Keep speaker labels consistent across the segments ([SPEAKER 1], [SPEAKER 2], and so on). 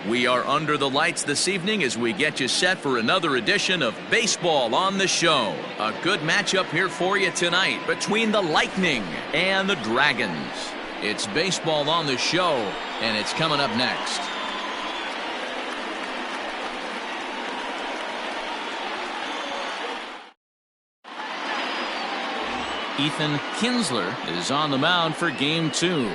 [SPEAKER 1] We are under the lights this evening as we get you set for another edition of Baseball on the Show. A good matchup here for you tonight between the Lightning and the Dragons. It's Baseball on the Show, and it's coming up next. Ethan Kinsler is on the mound for Game 2.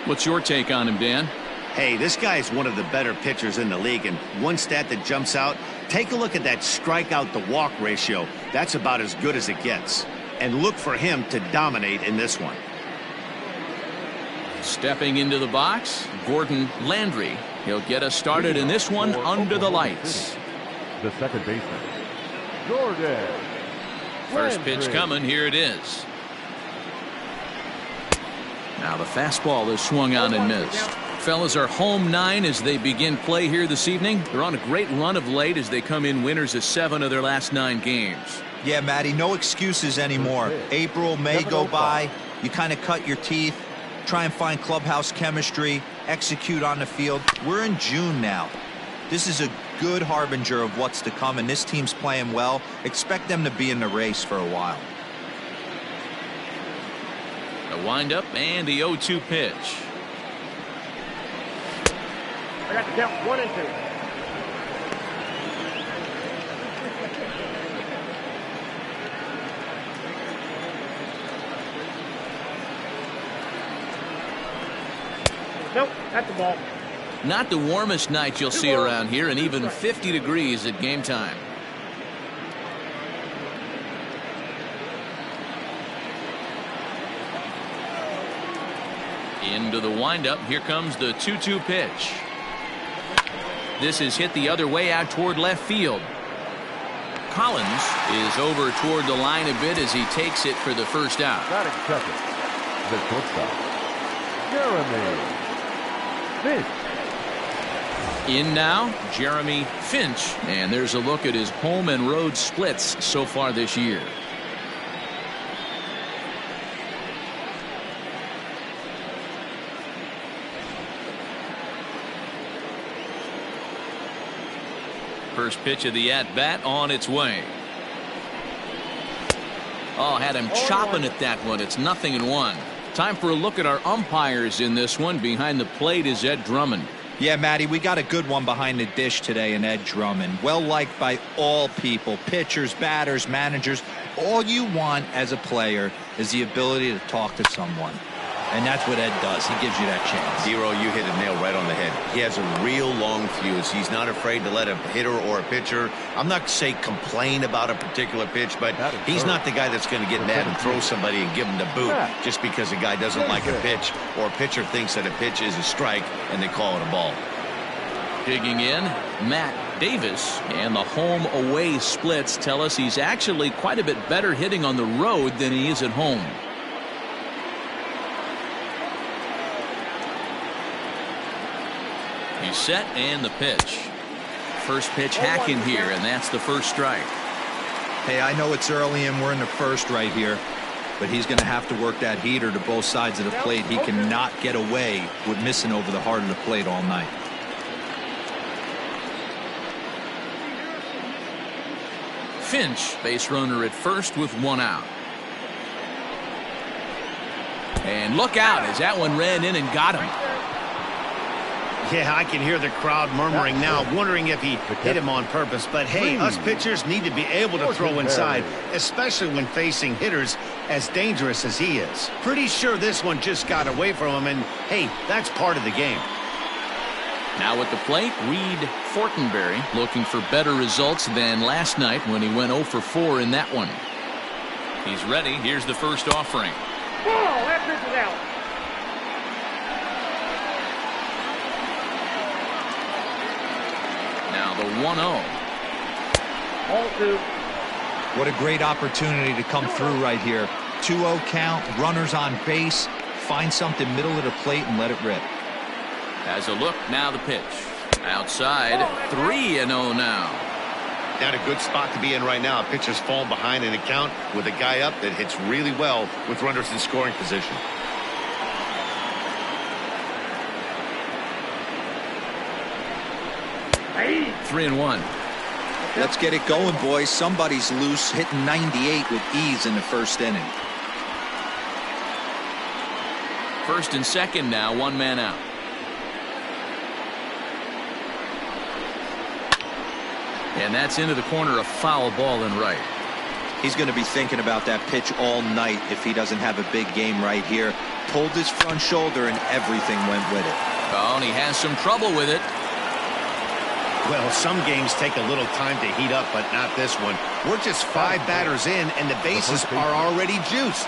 [SPEAKER 1] What's your take on him, Dan?
[SPEAKER 2] Hey, this guy is one of the better pitchers in the league, and one stat that jumps out, take a look at that strikeout to walk ratio. That's about as good as it gets. And look for him to dominate in this one.
[SPEAKER 1] Stepping into the box, Gordon Landry. He'll get us started in this one under the lights.
[SPEAKER 3] The second baseman, Gordon.
[SPEAKER 1] First pitch coming, here it is. Now the fastball is swung on and missed. Fellas are home 9 as they begin play here this evening. They're on a great run of late as they come in winners of 7 of their last 9 games.
[SPEAKER 4] Yeah, Matty, no excuses anymore. April, May go by. You kind of cut your teeth, try and find clubhouse chemistry, execute on the field. We're in June now. This is a good harbinger of what's to come, and this team's playing well. Expect them to be in the race for a while.
[SPEAKER 1] The windup and the 0-2 pitch.
[SPEAKER 5] I got the count 1 and 2. Nope, that's the ball.
[SPEAKER 1] Not the warmest night you'll see around here, and even 50 degrees at game time. Into the windup. Here comes the 2-2 pitch. This is hit the other way out toward left field. Collins is over toward the line a bit as he takes it for the first out.
[SPEAKER 3] Batting second, the shortstop, Jeremy Finch.
[SPEAKER 1] In now, Jeremy Finch, and there's a look at his home and road splits so far this year. First pitch of the at-bat on its way. Oh, had him chopping at that one. It's 0-1. Time for a look at our umpires in this one. Behind the plate is Ed Drummond.
[SPEAKER 4] Yeah, Matty, we got a good one behind the dish today in Ed Drummond. Well liked by all people, pitchers, batters, managers. All you want as a player is the ability to talk to someone. And that's what Ed does. He gives you that chance.
[SPEAKER 2] Zero, you hit a nail right on the head. He has a real long fuse. He's not afraid to let a hitter or a pitcher, I'm not say complain about a particular pitch, but he's not the guy that's going to get mad and throw somebody and give him the boot just because a guy doesn't like a pitch or a pitcher thinks that a pitch is a strike and they call it a ball.
[SPEAKER 1] Digging in, Matt Davis, and the home-away splits tell us he's actually quite a bit better hitting on the road than he is at home. He's set, and the pitch. First pitch hacking here, and that's the first strike.
[SPEAKER 4] Hey, I know it's early and we're in the first right here, but he's going to have to work that heater to both sides of the plate. He cannot get away with missing over the heart of the plate all night.
[SPEAKER 1] Finch, base runner at first with 1 out. And look out as that one ran in and got him.
[SPEAKER 2] Yeah, I can hear the crowd murmuring now, wondering if he hit him on purpose. But hey, us pitchers need to be able to throw inside, especially when facing hitters as dangerous as he is. Pretty sure this one just got away from him, and hey, that's part of the game.
[SPEAKER 1] Now at the plate, Reed Fortenberry looking for better results than last night when he went 0 for 4 in that one. He's ready. Here's the first offering.
[SPEAKER 5] Ball, that pitch is out.
[SPEAKER 1] Now the 1-0.
[SPEAKER 5] Ball 2.
[SPEAKER 4] What a great opportunity to come through right here. 2-0 count, runners on base, find something middle of the plate and let it rip.
[SPEAKER 1] As a look, now the pitch. Outside, 3-0 now.
[SPEAKER 2] Not a good spot to be in right now. Pitcher's falling behind in a count with a guy up that hits really well with runners in scoring position.
[SPEAKER 1] 3-1.
[SPEAKER 4] Let's get it going, boys. Somebody's loose, hitting 98 with ease in the first inning.
[SPEAKER 1] First and second now, one man out. And that's into the corner, a foul ball and right.
[SPEAKER 4] He's going to be thinking about that pitch all night if he doesn't have a big game right here. Pulled his front shoulder and everything went with it.
[SPEAKER 1] Oh, and he has some trouble with it.
[SPEAKER 2] Well, some games take a little time to heat up, but not this one. We're just 5 batters in, and the bases are already juiced.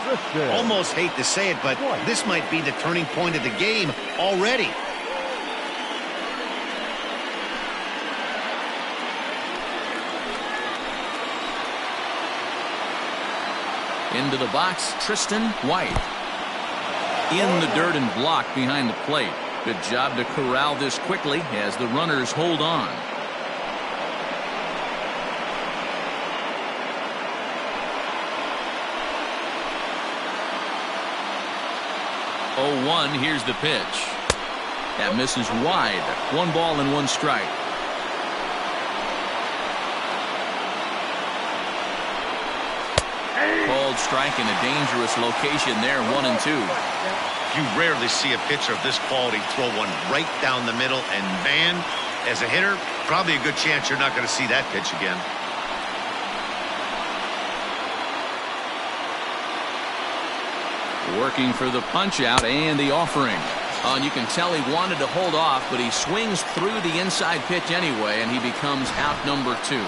[SPEAKER 2] Almost hate to say it, but this might be the turning point of the game already.
[SPEAKER 1] Into the box, Tristan White. In the dirt and blocked behind the plate. Good job to corral this quickly as the runners hold on. Oh, 1, here's the pitch. That misses wide. 1 ball and 1 strike. Called strike in a dangerous location there, 1-2.
[SPEAKER 2] You rarely see a pitcher of this quality throw one right down the middle, and man, as a hitter, probably a good chance you're not going to see that pitch again.
[SPEAKER 1] Working for the punch out and the offering. Oh, and you can tell he wanted to hold off, but he swings through the inside pitch anyway, and he becomes out number 2.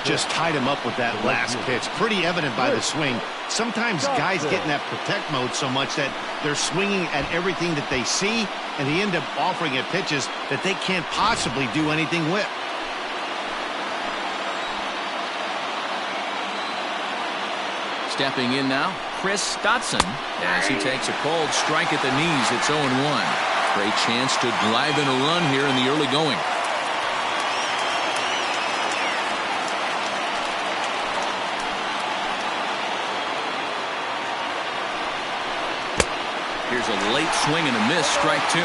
[SPEAKER 2] Just tied him up with that last pitch. Pretty evident by the swing. Sometimes guys get in that protect mode so much that they're swinging at everything that they see, and they end up offering at pitches that they can't possibly do anything with.
[SPEAKER 1] Stepping in now, Chris Dotson, as he takes a cold strike at the knees. It's 0-1. Great chance to drive in a run here in the early going. Here's a late swing and a miss, strike 2.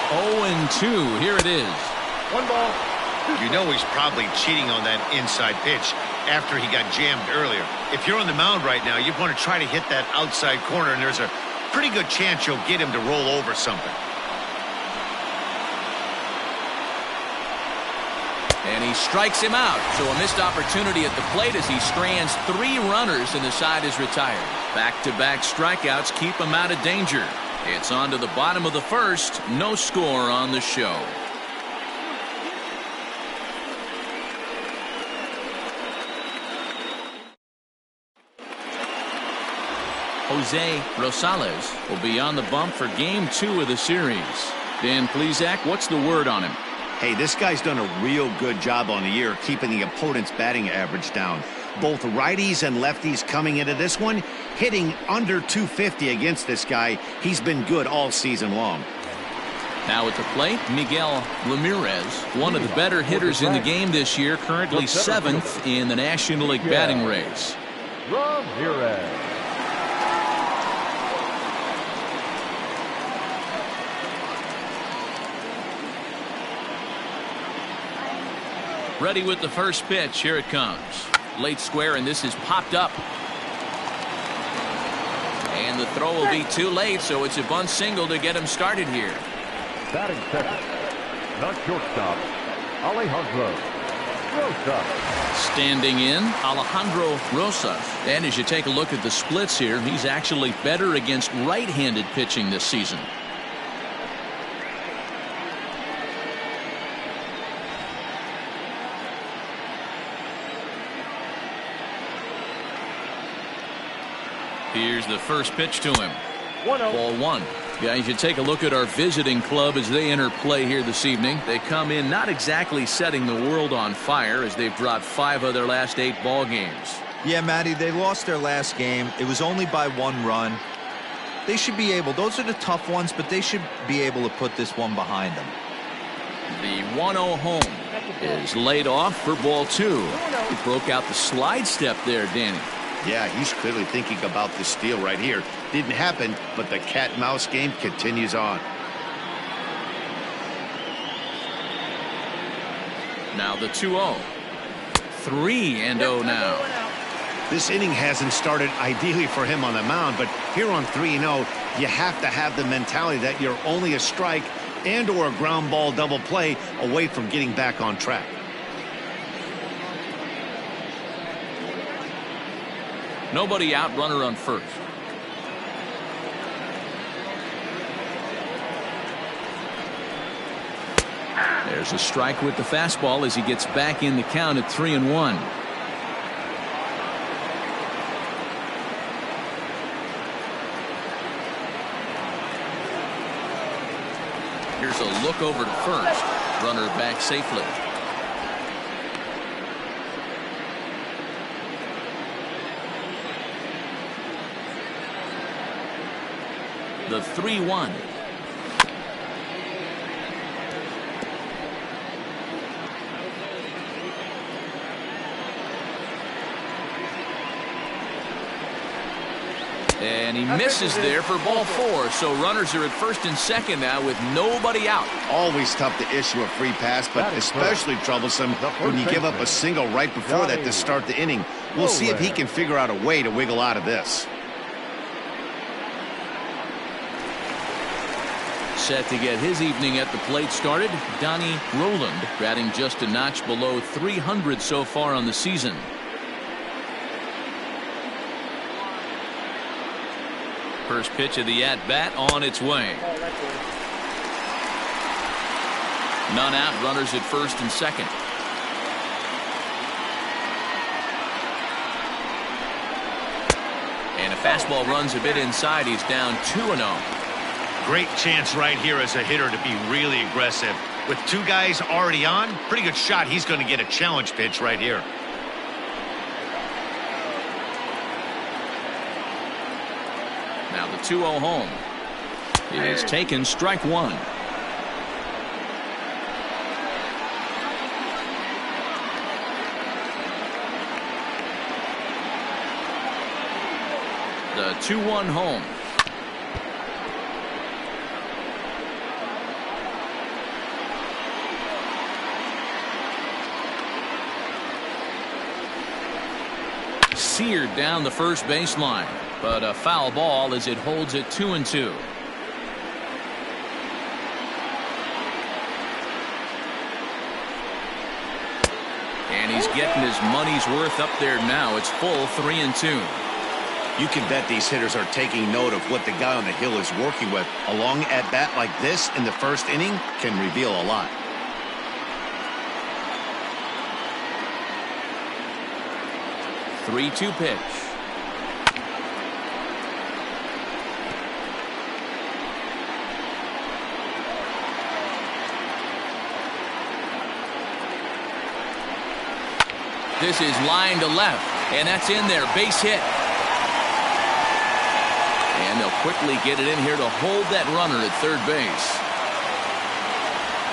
[SPEAKER 1] 0-2. Here it is.
[SPEAKER 5] 1 ball.
[SPEAKER 2] You know he's probably cheating on that inside pitch after he got jammed earlier. If you're on the mound right now, you want to try to hit that outside corner, and there's a pretty good chance you'll get him to roll over something.
[SPEAKER 1] And he strikes him out. So a missed opportunity at the plate as he strands 3 runners and the side is retired. Back-to-back strikeouts keep him out of danger. It's on to the bottom of the first. No score on the show. Jose Rosales will be on the bump for game 2 of the series. Dan Plesac, what's the word on him?
[SPEAKER 2] Hey, this guy's done a real good job on the year keeping the opponent's batting average down. Both righties and lefties coming into this one, hitting under 250 against this guy. He's been good all season long.
[SPEAKER 1] Now at the plate, Miguel Ramirez, one of the better hitters in the game this year, currently 7th in the National League batting race.
[SPEAKER 3] Ramirez.
[SPEAKER 1] Ready with the first pitch. Here it comes. Late square, and this is popped up. And the throw will be too late, so it's a bunt single to get him started here.
[SPEAKER 3] Batting second, not shortstop, Alejandro Rosas.
[SPEAKER 1] Standing in, Alejandro Rosas. And as you take a look at the splits here, he's actually better against right-handed pitching this season. Here's the first pitch to him.
[SPEAKER 5] 1-0.
[SPEAKER 1] Ball 1. Guys, you take a look at our visiting club as they enter play here this evening. They come in not exactly setting the world on fire as they've dropped 5 of their last 8 ball games.
[SPEAKER 4] Yeah, Matty, they lost their last game. It was only by 1 run. They should be able, those are the tough ones, but they should be able to put this one behind them.
[SPEAKER 1] The 1-0 home is laid off for ball 2. He broke out the slide step there, Danny.
[SPEAKER 2] Yeah, he's clearly thinking about this steal right here. Didn't happen, but the cat-and-mouse game continues on.
[SPEAKER 1] Now the 2-0. 3-0 now.
[SPEAKER 2] This inning hasn't started ideally for him on the mound, but here on 3-0, you have to have the mentality that you're only a strike and or a ground ball double play away from getting back on track.
[SPEAKER 1] Nobody out, runner on first. There's a strike with the fastball as he gets back in the count at 3-1. Here's a look over to first. Runner back safely. The 3-1. And he misses there for ball 4. So runners are at first and second now with nobody out.
[SPEAKER 2] Always tough to issue a free pass, but especially troublesome when you give up a single right before that to start the inning. We'll see if he can figure out a way to wiggle out of this.
[SPEAKER 1] Set to get his evening at the plate started, Donnie Roland, batting just a notch below 300 so far on the season. First pitch of the at-bat on its way. None out, runners at first and second. And a fastball runs a bit inside. He's down 2-0.
[SPEAKER 2] Great chance right here as a hitter to be really aggressive. With two guys already on, pretty good shot. He's going to get a challenge pitch right here.
[SPEAKER 1] Now the 2-0 home. It is taken, strike one. The 2-1 home. Seared down the first baseline, but a foul ball as it holds it 2-2. And he's getting his money's worth up there now. It's full 3-2.
[SPEAKER 2] You can bet these hitters are taking note of what the guy on the hill is working with. A long at bat like this in the first inning can reveal a lot.
[SPEAKER 1] Three-two pitch. This is line to left, and that's in there. Base hit. And they'll quickly get it in here to hold that runner at third base.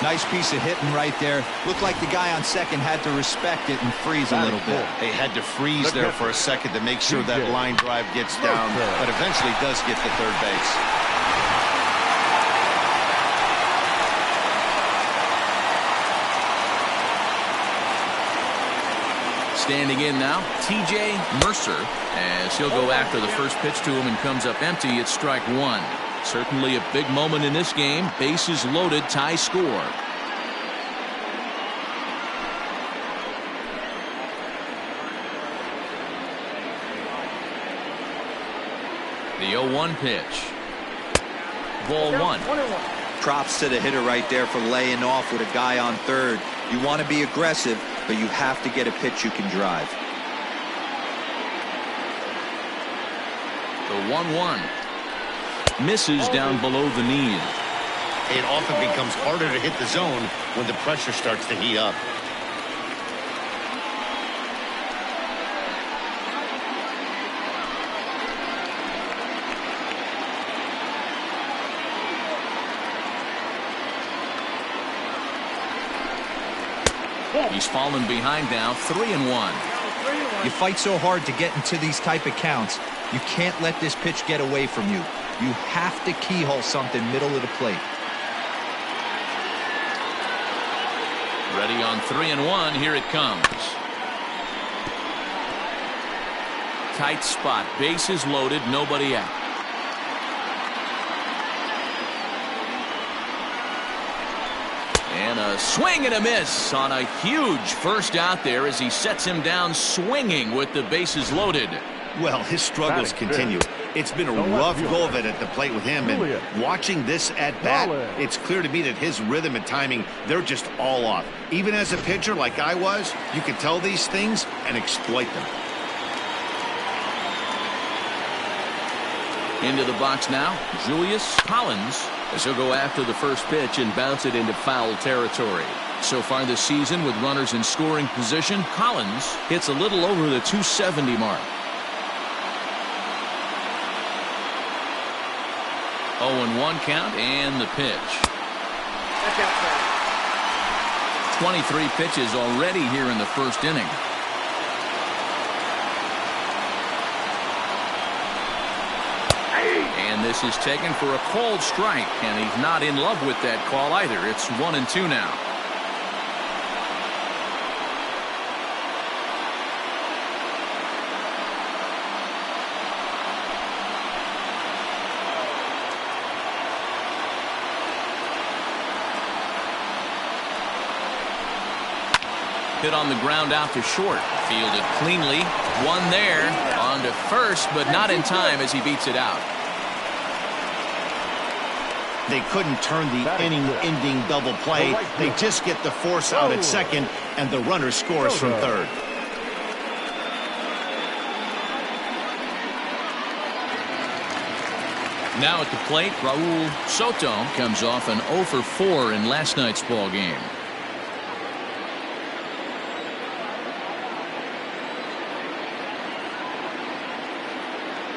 [SPEAKER 4] Nice piece of hitting right there. Looked like the guy on second had to respect it and freeze a little bit.
[SPEAKER 2] They had to freeze there for a second to make sure that line drive gets down, but eventually does get to third base.
[SPEAKER 1] Standing in now, TJ Mercer, as he'll go after the first pitch to him and comes up empty. It's strike one. Certainly a big moment in this game. Bases loaded, tie score. The 0-1 pitch. Ball one.
[SPEAKER 4] Props to the hitter right there for laying off with a guy on third. You want to be aggressive, but you have to get a pitch you can drive.
[SPEAKER 1] The 1-1. Misses down below the knee.
[SPEAKER 2] It often becomes harder to hit the zone when the pressure starts to heat up.
[SPEAKER 1] He's fallen behind now, 3-1.
[SPEAKER 4] You fight so hard to get into these type of counts. You can't let this pitch get away from you. You have to keyhole something middle of the plate.
[SPEAKER 1] Ready on 3-1. Here it comes. Tight spot. Bases loaded. Nobody out. And a swing and a miss on a huge first out there as he sets him down swinging with the bases loaded.
[SPEAKER 2] Well, his struggles continue. It's been a rough go of it at the plate with him, and watching this at bat, it's clear to me that his rhythm and timing, they're just all off. Even as a pitcher like I was, you could tell these things and exploit them.
[SPEAKER 1] Into the box now, Julius Collins, as he'll go after the first pitch and bounce it into foul territory. So far this season, with runners in scoring position, Collins hits a little over the 270 mark. 0-1 count and the pitch. 23 pitches already here in the first inning. And this is taken for a called strike, and he's not in love with that call either. It's 1-2 now. Hit on the ground out to short. Fielded cleanly. One there. On to first, but not in time as he beats it out.
[SPEAKER 2] They couldn't turn the inning-ending double play. They just get the force out at second, and the runner scores from third.
[SPEAKER 1] Now at the plate, Raul Soto comes off an 0 for 4 in last night's ball game.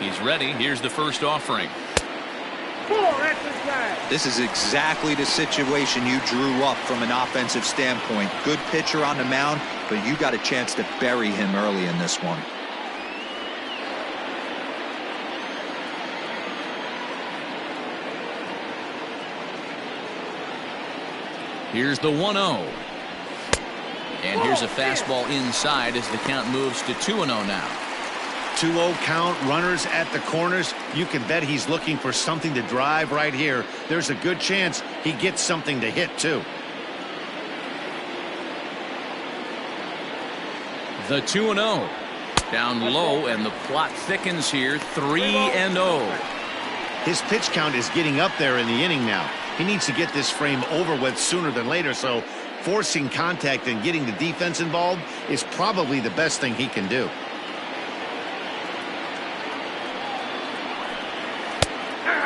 [SPEAKER 1] He's ready. Here's the first offering.
[SPEAKER 4] This is exactly the situation you drew up from an offensive standpoint. Good pitcher on the mound, but you got a chance to bury him early in this one.
[SPEAKER 1] Here's the 1-0. And here's a fastball inside as the count moves to 2-0 now.
[SPEAKER 2] 2-0 count, runners at the corners. You can bet he's looking for something to drive right here. There's a good chance he gets something to hit, too.
[SPEAKER 1] The 2-0. Down low, and the plot thickens here. 3-0.
[SPEAKER 2] His pitch count is getting up there in the inning now. He needs to get this frame over with sooner than later, so forcing contact and getting the defense involved is probably the best thing he can do.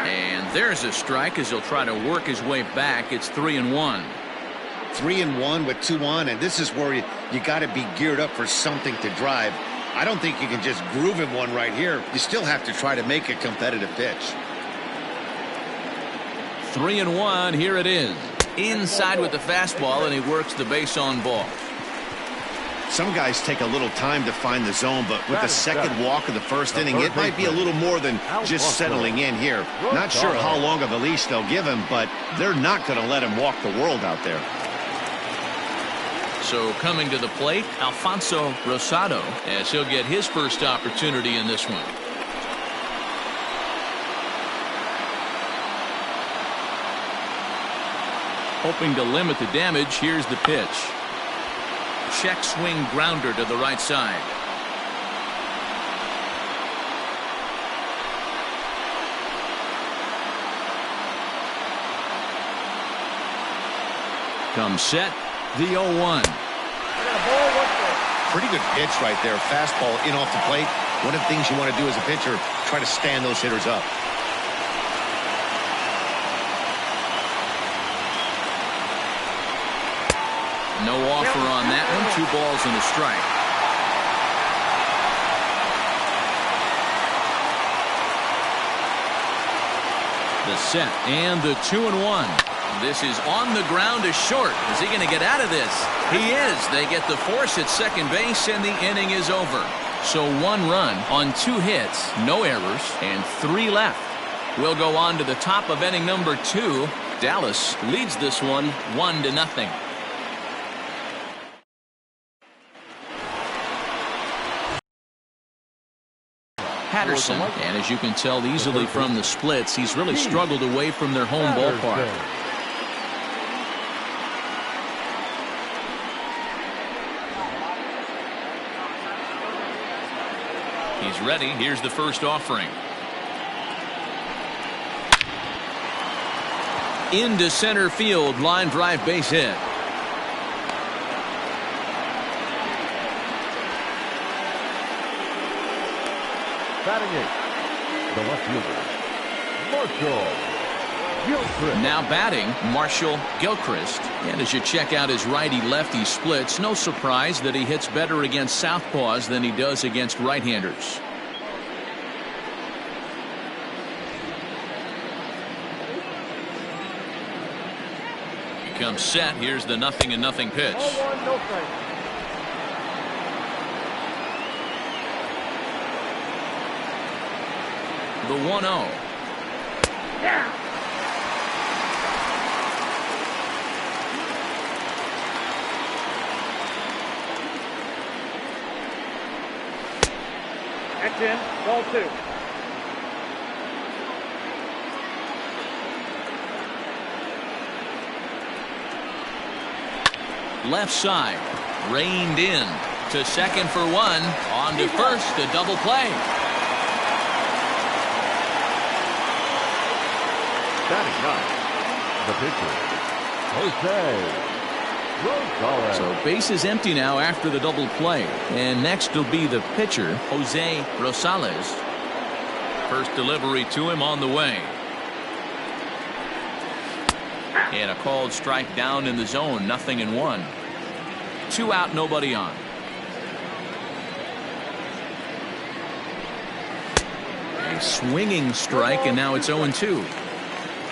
[SPEAKER 1] And there's a strike as he'll try to work his way back. It's 3-1.
[SPEAKER 2] 3-1 with 2 on, and this is where you got to be geared up for something to drive. I don't think you can just groove him one right here. You still have to try to make a competitive pitch.
[SPEAKER 1] 3-1. Here it is. Inside with the fastball, and he works the base on ball.
[SPEAKER 2] Some guys take a little time to find the zone, but with the second walk of the first inning, it might be a little more than just settling in here. Not sure how long of a leash they'll give him, but they're not going to let him walk the world out there.
[SPEAKER 1] So coming to the plate, Alfonso Rosado, as he'll get his first opportunity in this one. Hoping to limit the damage, here's the pitch. Check swing grounder to the right side. Comes set, the 0-1.
[SPEAKER 2] Pretty good pitch right there. Fastball in off the plate. One of the things you want to do as a pitcher, try to stand those hitters up.
[SPEAKER 1] No offer on that one. 2 balls and a strike. The set and the 2-1. This is on the ground to short. Is he going to get out of this? He is. They get the force at second base, and the inning is over. So 1 run on 2 hits, no errors, and 3 left. We'll go on to the top of inning number 2. Dallas leads this one 1-0. Patterson, and as you can tell easily from the splits, he's really struggled away from their home ballpark. He's ready. Here's the first offering. Into center field, line drive, base hit.
[SPEAKER 3] Batting 8, the left fielder, Marshall Gilchrist.
[SPEAKER 1] Now batting, Marshall Gilchrist. And as you check out his righty-lefty splits, no surprise that he hits better against southpaws than he does against right-handers. He comes set. Here's the 0-0 pitch.
[SPEAKER 5] 0-1, no strike.
[SPEAKER 1] The 1-0.
[SPEAKER 5] Yeah. That's in. Ball 2.
[SPEAKER 1] Left side. Reined in. To second for 1. On to first. A double play.
[SPEAKER 3] Batting 9, the pitcher, Jose Rosales.
[SPEAKER 1] So base is empty now after the double play. And next will be the pitcher, Jose Rosales. First delivery to him on the way. And a called strike down in the zone. 0-1. 2 out, nobody on. A swinging strike, and now it's 0-2.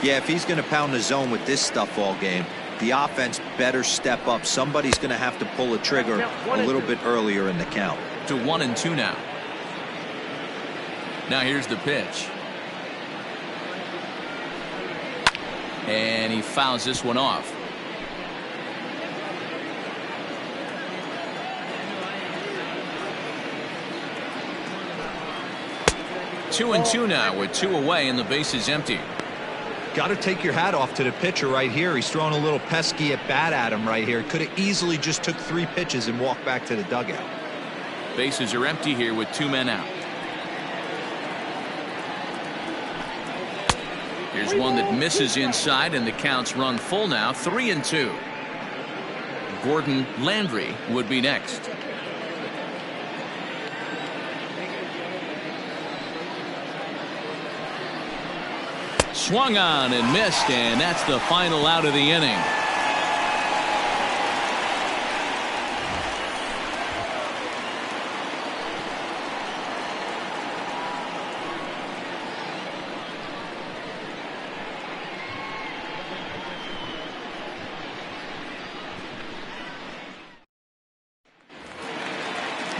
[SPEAKER 4] Yeah, if he's going to pound the zone with this stuff all game, the offense better step up. Somebody's going to have to pull a trigger a little bit earlier in the count.
[SPEAKER 1] To 1-2 now. Now here's the pitch. And he fouls this one off. Two and two now with 2 away and the base is empty.
[SPEAKER 4] Got to take your hat off to the pitcher right here. He's throwing a little pesky at bat at him right here. Could have easily just took 3 pitches and walked back to the dugout.
[SPEAKER 1] Bases are empty here with 2 men out. Here's one that misses inside and the counts run full now. 3-2. Gordon Landry would be next. Swung on and missed, and that's the final out of the inning.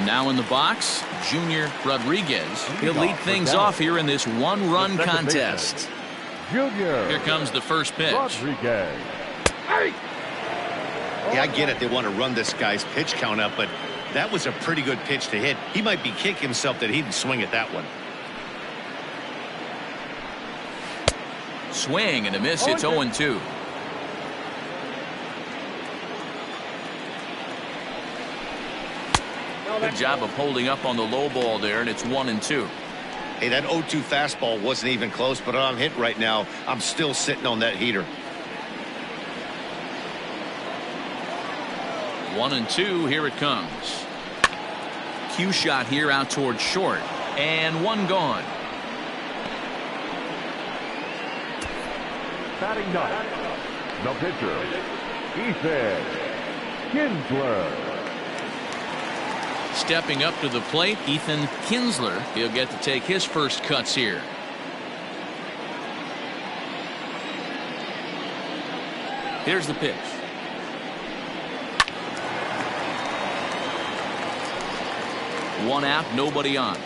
[SPEAKER 1] Now in the box, Junior Rodriguez. He'll lead things off here in this 1-run contest.
[SPEAKER 3] Junior.
[SPEAKER 1] Here comes the first pitch.
[SPEAKER 3] Rodriguez.
[SPEAKER 2] Yeah, I get it. They want to run this guy's pitch count up, but that was a pretty good pitch to hit. He might be kicking himself that he didn't swing at that one.
[SPEAKER 1] Swing and a miss. It's 0-2. Good job of holding up on the low ball there, and it's 1-2.
[SPEAKER 2] Hey, that 0-2 fastball wasn't even close, but I'm hit right now. I'm still sitting on that heater.
[SPEAKER 1] 1-2. Here it comes. Cue shot here out towards short, and 1 gone.
[SPEAKER 3] Batting 9, the pitcher, Ethan Kinsler.
[SPEAKER 1] Stepping up to the plate, Ethan Kinsler. He'll get to take his first cuts here. Here's the pitch. One out, nobody on.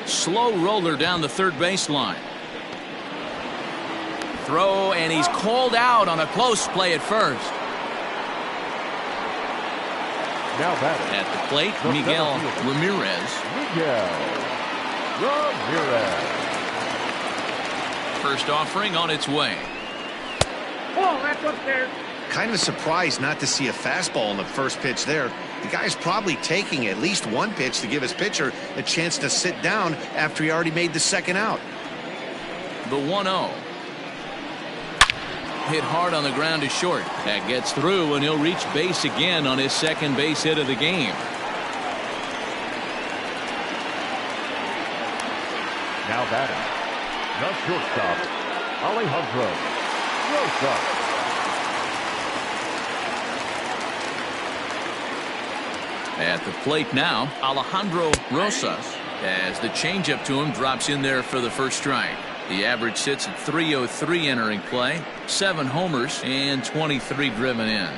[SPEAKER 1] Slow roller down the third baseline. Throw, and he's called out on a close play at first.
[SPEAKER 3] Now batting.
[SPEAKER 1] At the plate, Miguel Ramirez.
[SPEAKER 3] Miguel Ramirez.
[SPEAKER 1] First offering on its way.
[SPEAKER 5] Oh, that's upstairs.
[SPEAKER 2] Kind of surprised not to see a fastball on the first pitch there. The guy's probably taking at least one pitch to give his pitcher a chance to sit down after he already made the second out.
[SPEAKER 1] The 1-0. Hit hard on the ground to short. That gets through, and he'll reach base again on his second base hit of the game.
[SPEAKER 3] Now batting. The shortstop, Alejandro Rosas.
[SPEAKER 1] At the plate now, Alejandro Rosas, as the changeup to him drops in there for the first strike. The average sits at 303 entering play, 7 homers and 23 driven in.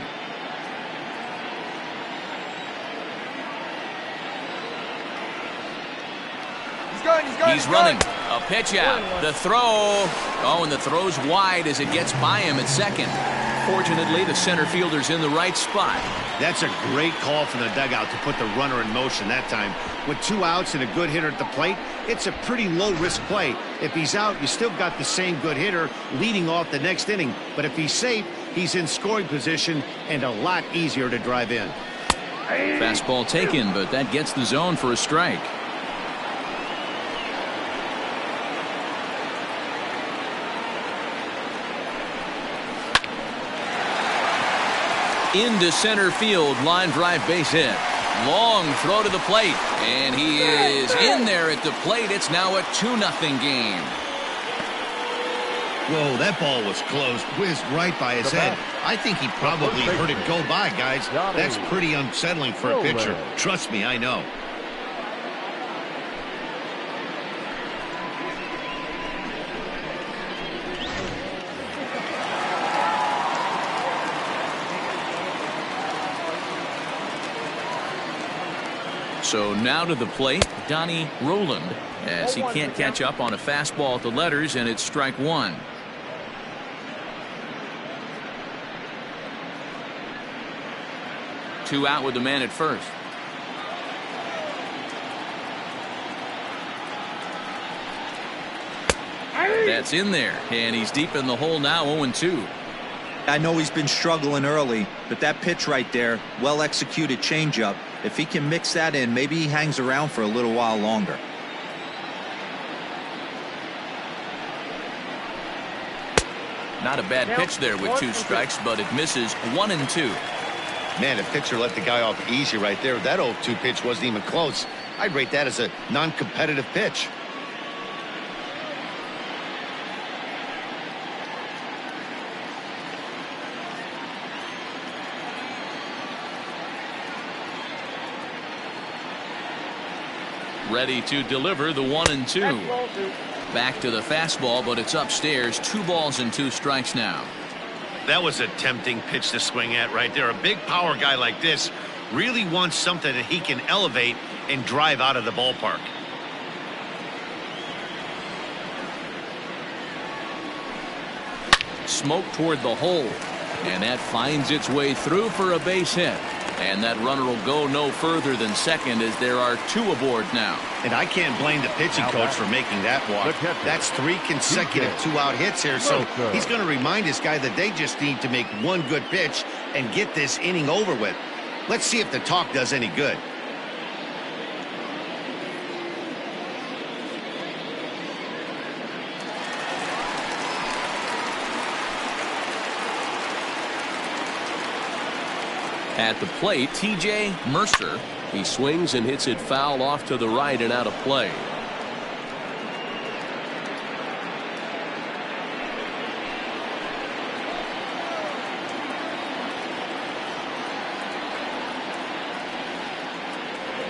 [SPEAKER 1] He's running. A pitch out. The throw. Oh, and the throw's wide as it gets by him at second. Fortunately, the center fielder's in the right spot.
[SPEAKER 2] That's a great call from the dugout to put the runner in motion that time. With 2 outs and a good hitter at the plate, it's a pretty low-risk play. If he's out, you still got the same good hitter leading off the next inning. But if he's safe, he's in scoring position and a lot easier to drive in.
[SPEAKER 1] Fastball taken, but that gets the zone for a strike. Into center field, line drive base hit. Long throw to the plate, and he is in there at the plate. It's now a 2-0 game.
[SPEAKER 2] Whoa, that ball was close, whizzed right by his head. I think he probably heard it go by, guys. That's pretty unsettling for a pitcher. Trust me, I know.
[SPEAKER 1] So now to the plate, Donnie Roland, as he can't catch up on a fastball at the letters, and it's strike 1. Two out with the man at first. That's in there, and he's deep in the hole now, 0-2.
[SPEAKER 4] I know he's been struggling early, but that pitch right there, well-executed changeup, if he can mix that in, maybe he hangs around for a little while longer.
[SPEAKER 1] Not a bad pitch there with 2 strikes, but it misses 1-2.
[SPEAKER 2] Man, the pitcher let the guy off easy right there. That 0-2 pitch wasn't even close. I'd rate that as a non-competitive pitch.
[SPEAKER 1] Ready to deliver the 1-2. Back to the fastball, but it's upstairs. 2 balls and 2 strikes now.
[SPEAKER 2] That was a tempting pitch to swing at right there. A big power guy like this really wants something that he can elevate and drive out of the ballpark.
[SPEAKER 1] Smoke toward the hole, and that finds its way through for a base hit. And that runner will go no further than second, as there are 2 aboard now.
[SPEAKER 2] And I can't blame the pitching coach for making that walk. That's 3 consecutive 2-out hits here, so he's going to remind this guy that they just need to make 1 good pitch and get this inning over with. Let's see if the talk does any good.
[SPEAKER 1] At the plate, T.J. Mercer. He swings and hits it foul off to the right and out of play.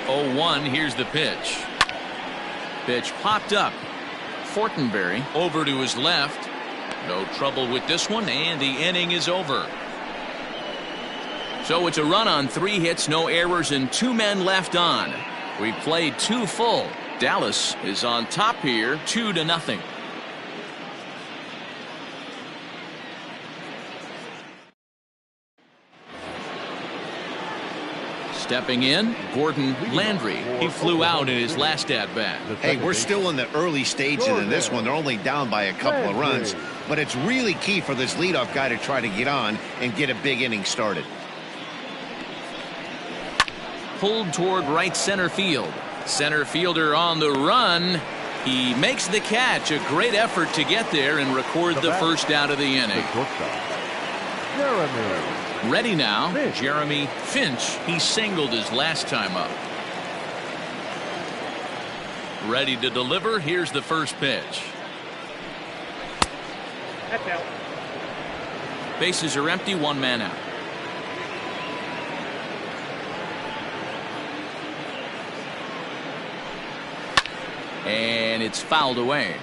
[SPEAKER 1] Oh, 1. Here's the pitch. Pitch popped up. Fortenberry over to his left. No trouble with this one, and the inning is over. So it's a run on 3 hits, no errors, and 2 men left on. We played 2 full. Dallas is on top here, 2-0. Stepping in, Gordon Landry. He flew out in his last at-bat.
[SPEAKER 2] Hey, we're still in the early stages in this one. They're only down by a couple of runs, but it's really key for this leadoff guy to try to get on and get a big inning started.
[SPEAKER 1] Pulled toward right center field. Center fielder on the run. He makes the catch. A great effort to get there and record the first out of the inning. Ready now, Jeremy Finch. He singled his last time up. Ready to deliver. Here's the first pitch.
[SPEAKER 5] That's out.
[SPEAKER 1] Bases are empty, 1 man out. And it's fouled away.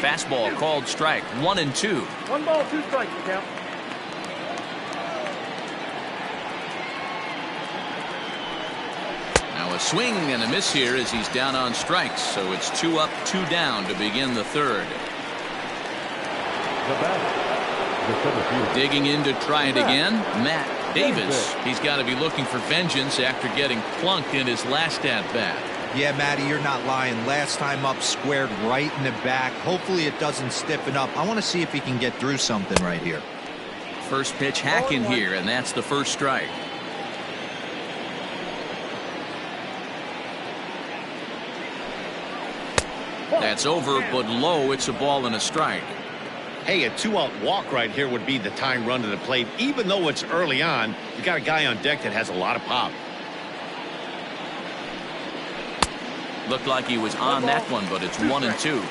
[SPEAKER 1] Fastball called strike, 1-2.
[SPEAKER 5] 1 ball, 2 strikes, count.
[SPEAKER 1] Now a swing and a miss here as he's down on strikes, so it's 2 up, 2 down to begin the third. Digging in to try it again, Matt Davis. He's got to be looking for vengeance after getting plunked in his last at-bat.
[SPEAKER 4] Yeah, Matty, you're not lying. Last time up, squared right in the back. Hopefully it doesn't stiffen up. I want to see if he can get through something right here.
[SPEAKER 1] First pitch hacking here, and that's the first strike. That's over, but low. It's a ball and a strike.
[SPEAKER 2] Hey, a 2-out walk right here would be the tying run to the plate. Even though it's early on, you got a guy on deck that has a lot of pop.
[SPEAKER 1] Looked like he was on that one, but it's 1-2.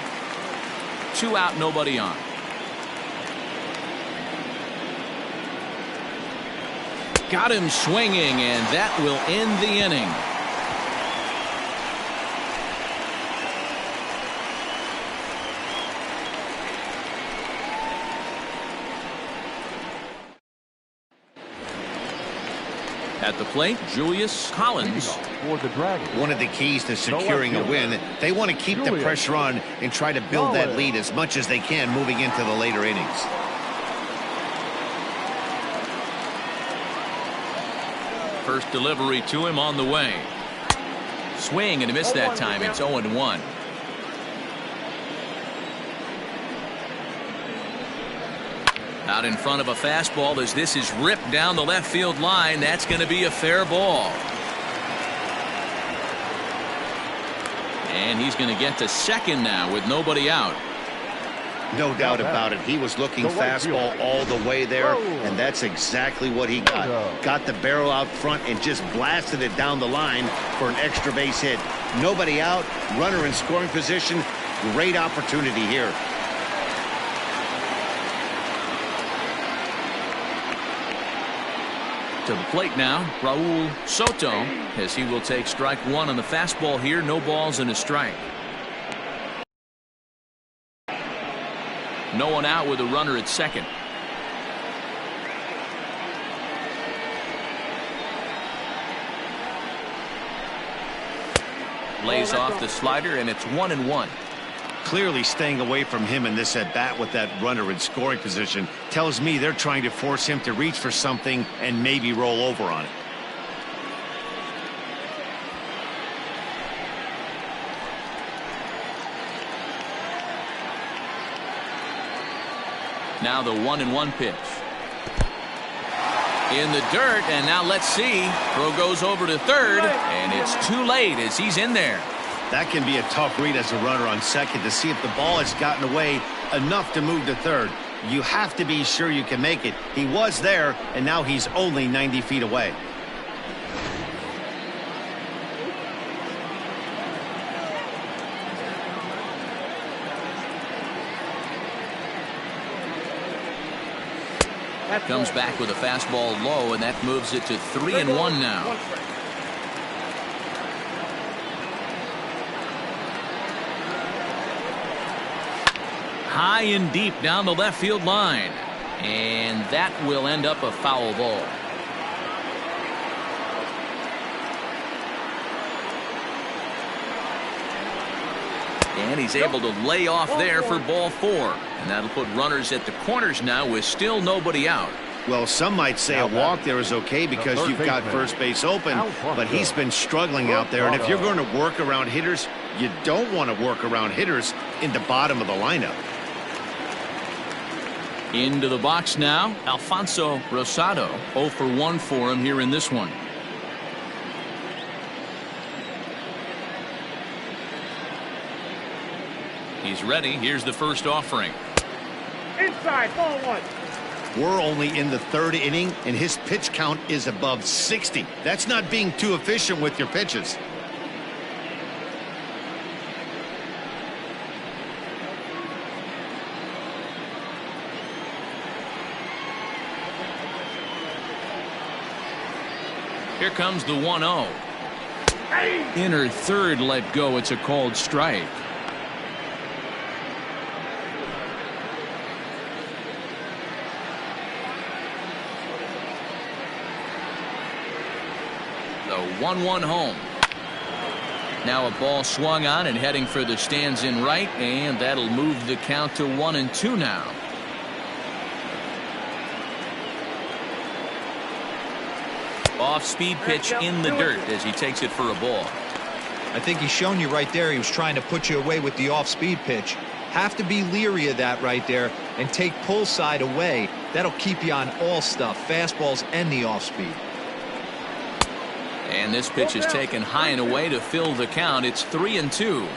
[SPEAKER 1] 2 out, nobody on. Got him swinging, and that will end the inning. At the plate, Julius Collins.
[SPEAKER 2] One of the keys to securing a win, they want to keep the pressure on and try to build that lead as much as they can moving into the later innings.
[SPEAKER 1] First delivery to him on the way. Swing and a miss that time. It's 0-1. Out in front of a fastball as this is ripped down the left field line. That's going to be a fair ball. And he's going to get to second now with nobody out.
[SPEAKER 2] No doubt about it. He was looking fastball all the way there, and that's exactly what he got. Got the barrel out front and just blasted it down the line for an extra base hit. Nobody out, runner in scoring position. Great opportunity here.
[SPEAKER 1] To the plate now, Raul Soto, as he will take strike 1 on the fastball here. No balls and a strike. No one out with a runner at second. Lays off the slider, and it's 1-1.
[SPEAKER 2] Clearly staying away from him in this at-bat with that runner in scoring position tells me they're trying to force him to reach for something and maybe roll over on it.
[SPEAKER 1] Now the 1-1 pitch. In the dirt, and now let's see. Throw goes over to third, and it's too late as he's in there.
[SPEAKER 2] That can be a tough read as a runner on second to see if the ball has gotten away enough to move to third. You have to be sure you can make it. He was there, and now he's only 90 feet away.
[SPEAKER 1] Comes back with a fastball low, and that moves it to 3-1 now. High and deep down the left field line. And that will end up a foul ball. And he's able to lay off there for ball 4. And that'll put runners at the corners now with still nobody out.
[SPEAKER 2] Well, some might say a walk there is okay because you've got first base open, but he's been struggling out there. And if you're going to work around hitters, you don't want to work around hitters in the bottom of the lineup.
[SPEAKER 1] Into the box now, Alfonso Rosado. 0 for 1 for him here in this one. He's ready. Here's the first offering.
[SPEAKER 5] Inside, ball 1.
[SPEAKER 2] We're only in the 3rd inning, and his pitch count is above 60. That's not being too efficient with your pitches.
[SPEAKER 1] Here comes the 1-0. Inner third let go. It's a called strike. The 1-1 home. Now a ball swung on and heading for the stands in right, and that'll move the count to 1-2 now. Off-speed pitch in the dirt as he takes it for a ball.
[SPEAKER 4] I think he's shown you right there he was trying to put you away with the off-speed pitch. Have to be leery of that right there and take pull side away. That'll keep you on all stuff, fastballs and the off-speed.
[SPEAKER 1] And this pitch is taken high and away to fill the count. It's 3-2.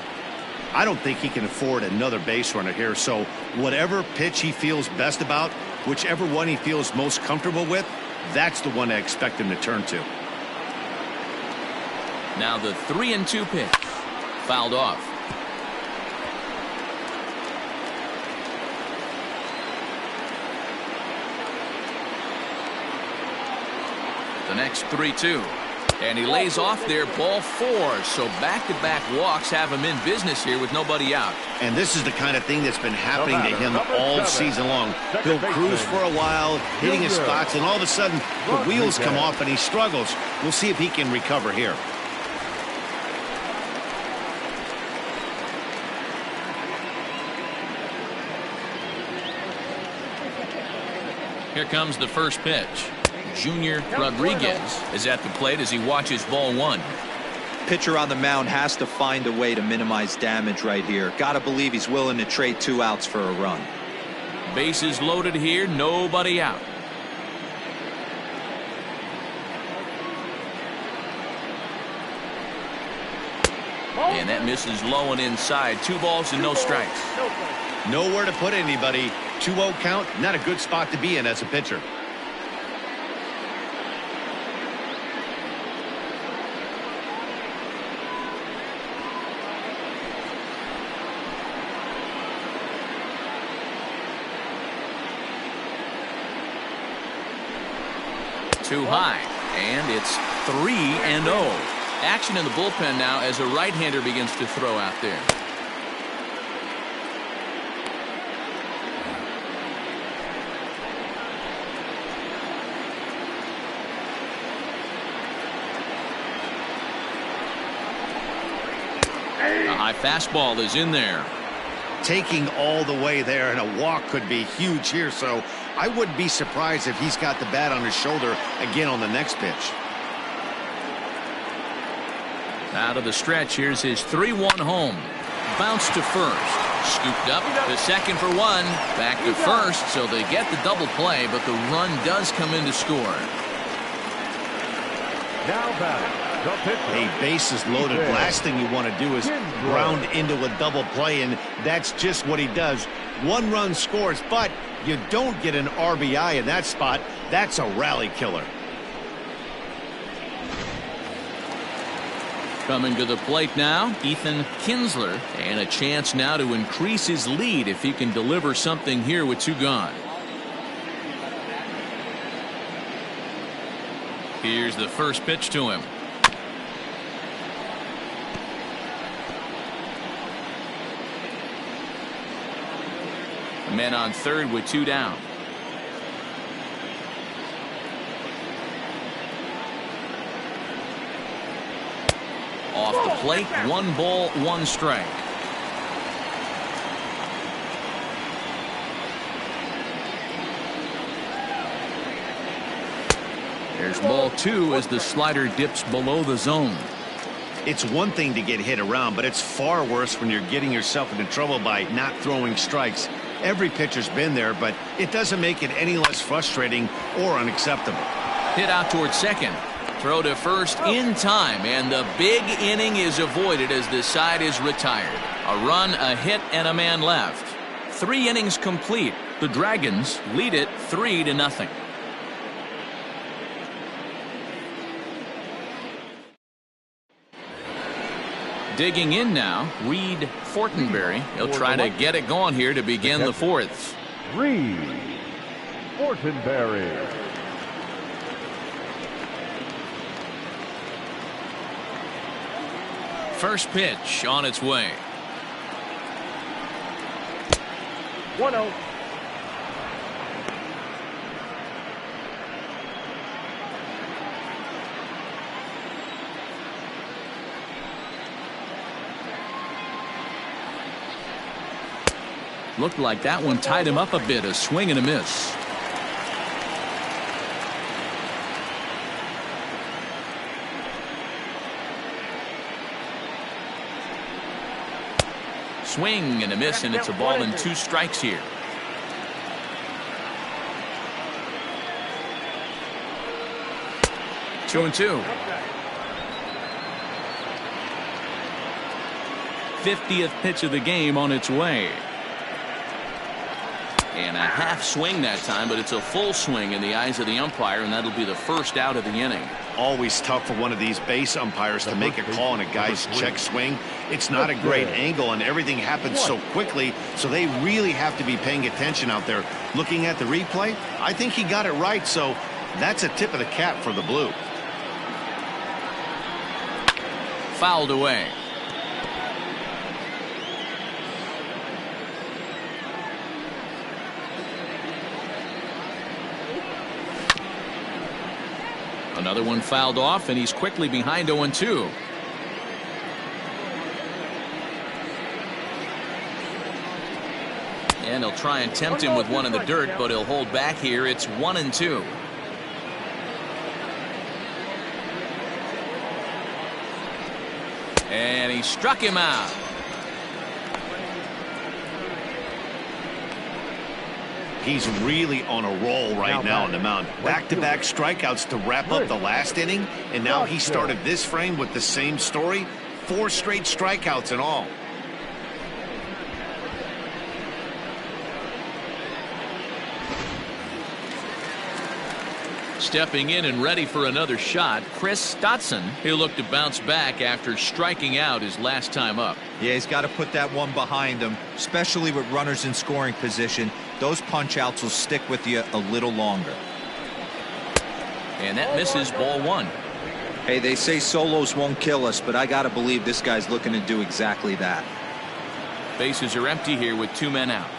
[SPEAKER 2] I don't think he can afford another base runner here, so whatever pitch he feels best about, whichever one he feels most comfortable with, that's the one I expect him to turn to.
[SPEAKER 1] Now the 3-2 pitch. Fouled off. The next 3-2. And he lays off there, ball 4. So back-to-back walks have him in business here with nobody out.
[SPEAKER 2] And this is the kind of thing that's been happening to him all season long. He'll cruise for a while, hitting his spots, and all of a sudden the wheels come off and he struggles. We'll see if he can recover here.
[SPEAKER 1] Here comes the first pitch. Junior Rodriguez is at the plate as he watches ball 1.
[SPEAKER 4] Pitcher on the mound has to find a way to minimize damage right here. Got to believe he's willing to trade 2 outs for a run.
[SPEAKER 1] Bases loaded here, nobody out. And that misses low and inside. 2 balls and no strikes.
[SPEAKER 2] Nowhere to put anybody. 2-0 count, not a good spot to be in as a pitcher.
[SPEAKER 1] Too high, and it's 3-0. Action in the bullpen now as a right-hander begins to throw out there. A high fastball is in there.
[SPEAKER 2] Taking all the way there, and a walk could be huge here, so I wouldn't be surprised if he's got the bat on his shoulder again on the next pitch.
[SPEAKER 1] Out of the stretch, here's his 3-1 home. Bounce to first. Scooped up to second for 1. Back to first, so they get the double play, but the run does come in to score.
[SPEAKER 3] Now batting.
[SPEAKER 2] A bases loaded. Last thing you want to do is ground into a double play, and that's just what he does. 1 run scores, but you don't get an RBI in that spot. That's a rally killer.
[SPEAKER 1] Coming to the plate now, Ethan Kinsler, and a chance now to increase his lead if he can deliver something here with 2 gone. Here's the first pitch to him. Men on third with 2 down. Off the plate, 1 ball, 1 strike. There's ball 2 as the slider dips below the zone.
[SPEAKER 2] It's one thing to get hit around, but it's far worse when you're getting yourself into trouble by not throwing strikes. Every pitcher's been there, but it doesn't make it any less frustrating or unacceptable.
[SPEAKER 1] Hit out towards second. Throw to first in time, and the big inning is avoided as the side is retired. A run, a hit, and a man left. 3 innings complete. The Dragons lead it 3-0. Digging in now, Reed Fortenberry. He'll try to get it going here to begin the 4th.
[SPEAKER 3] Reed Fortenberry.
[SPEAKER 1] First pitch on its way.
[SPEAKER 5] 1-0.
[SPEAKER 1] Looked like that one tied him up a bit. A swing and a miss. Swing and a miss, and it's a ball and 2 strikes here. Two and 2. 50th pitch of the game on its way. And a half swing that time, but it's a full swing in the eyes of the umpire, and that'll be the first out of the inning.
[SPEAKER 2] Always tough for one of these base umpires to make a call on a guy's check swing. It's not a great angle, and everything happens so quickly, so they really have to be paying attention out there. Looking at the replay, I think he got it right, so that's a tip of the cap for the Blue.
[SPEAKER 1] Fouled away. Another one fouled off, and he's quickly behind 0-2. And he'll try and tempt him with one in the dirt, but he'll hold back here. It's 1-2. And he struck him out.
[SPEAKER 2] He's really on a roll right now on the mound. Back-to-back strikeouts to wrap up the last inning, and now he started this frame with the same story. 4 straight strikeouts in all.
[SPEAKER 1] Stepping in and ready for another shot, Chris Stotson. He'll look to bounce back after striking out his last time up.
[SPEAKER 4] Yeah, he's got to put that one behind him, especially with runners in scoring position. Those punch-outs will stick with you a little longer.
[SPEAKER 1] And that misses, ball 1.
[SPEAKER 4] Hey, they say solos won't kill us, but I got to believe this guy's looking to do exactly that.
[SPEAKER 1] Bases are empty here with 2 men out.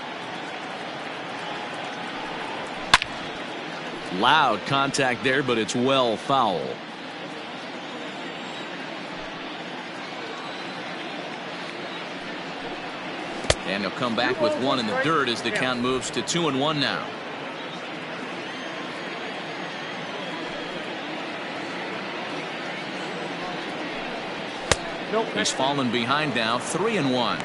[SPEAKER 1] Loud contact there, but it's well foul. And he'll come back with one in the dirt as the count moves to 2-1 now. He's fallen behind now, 3-1.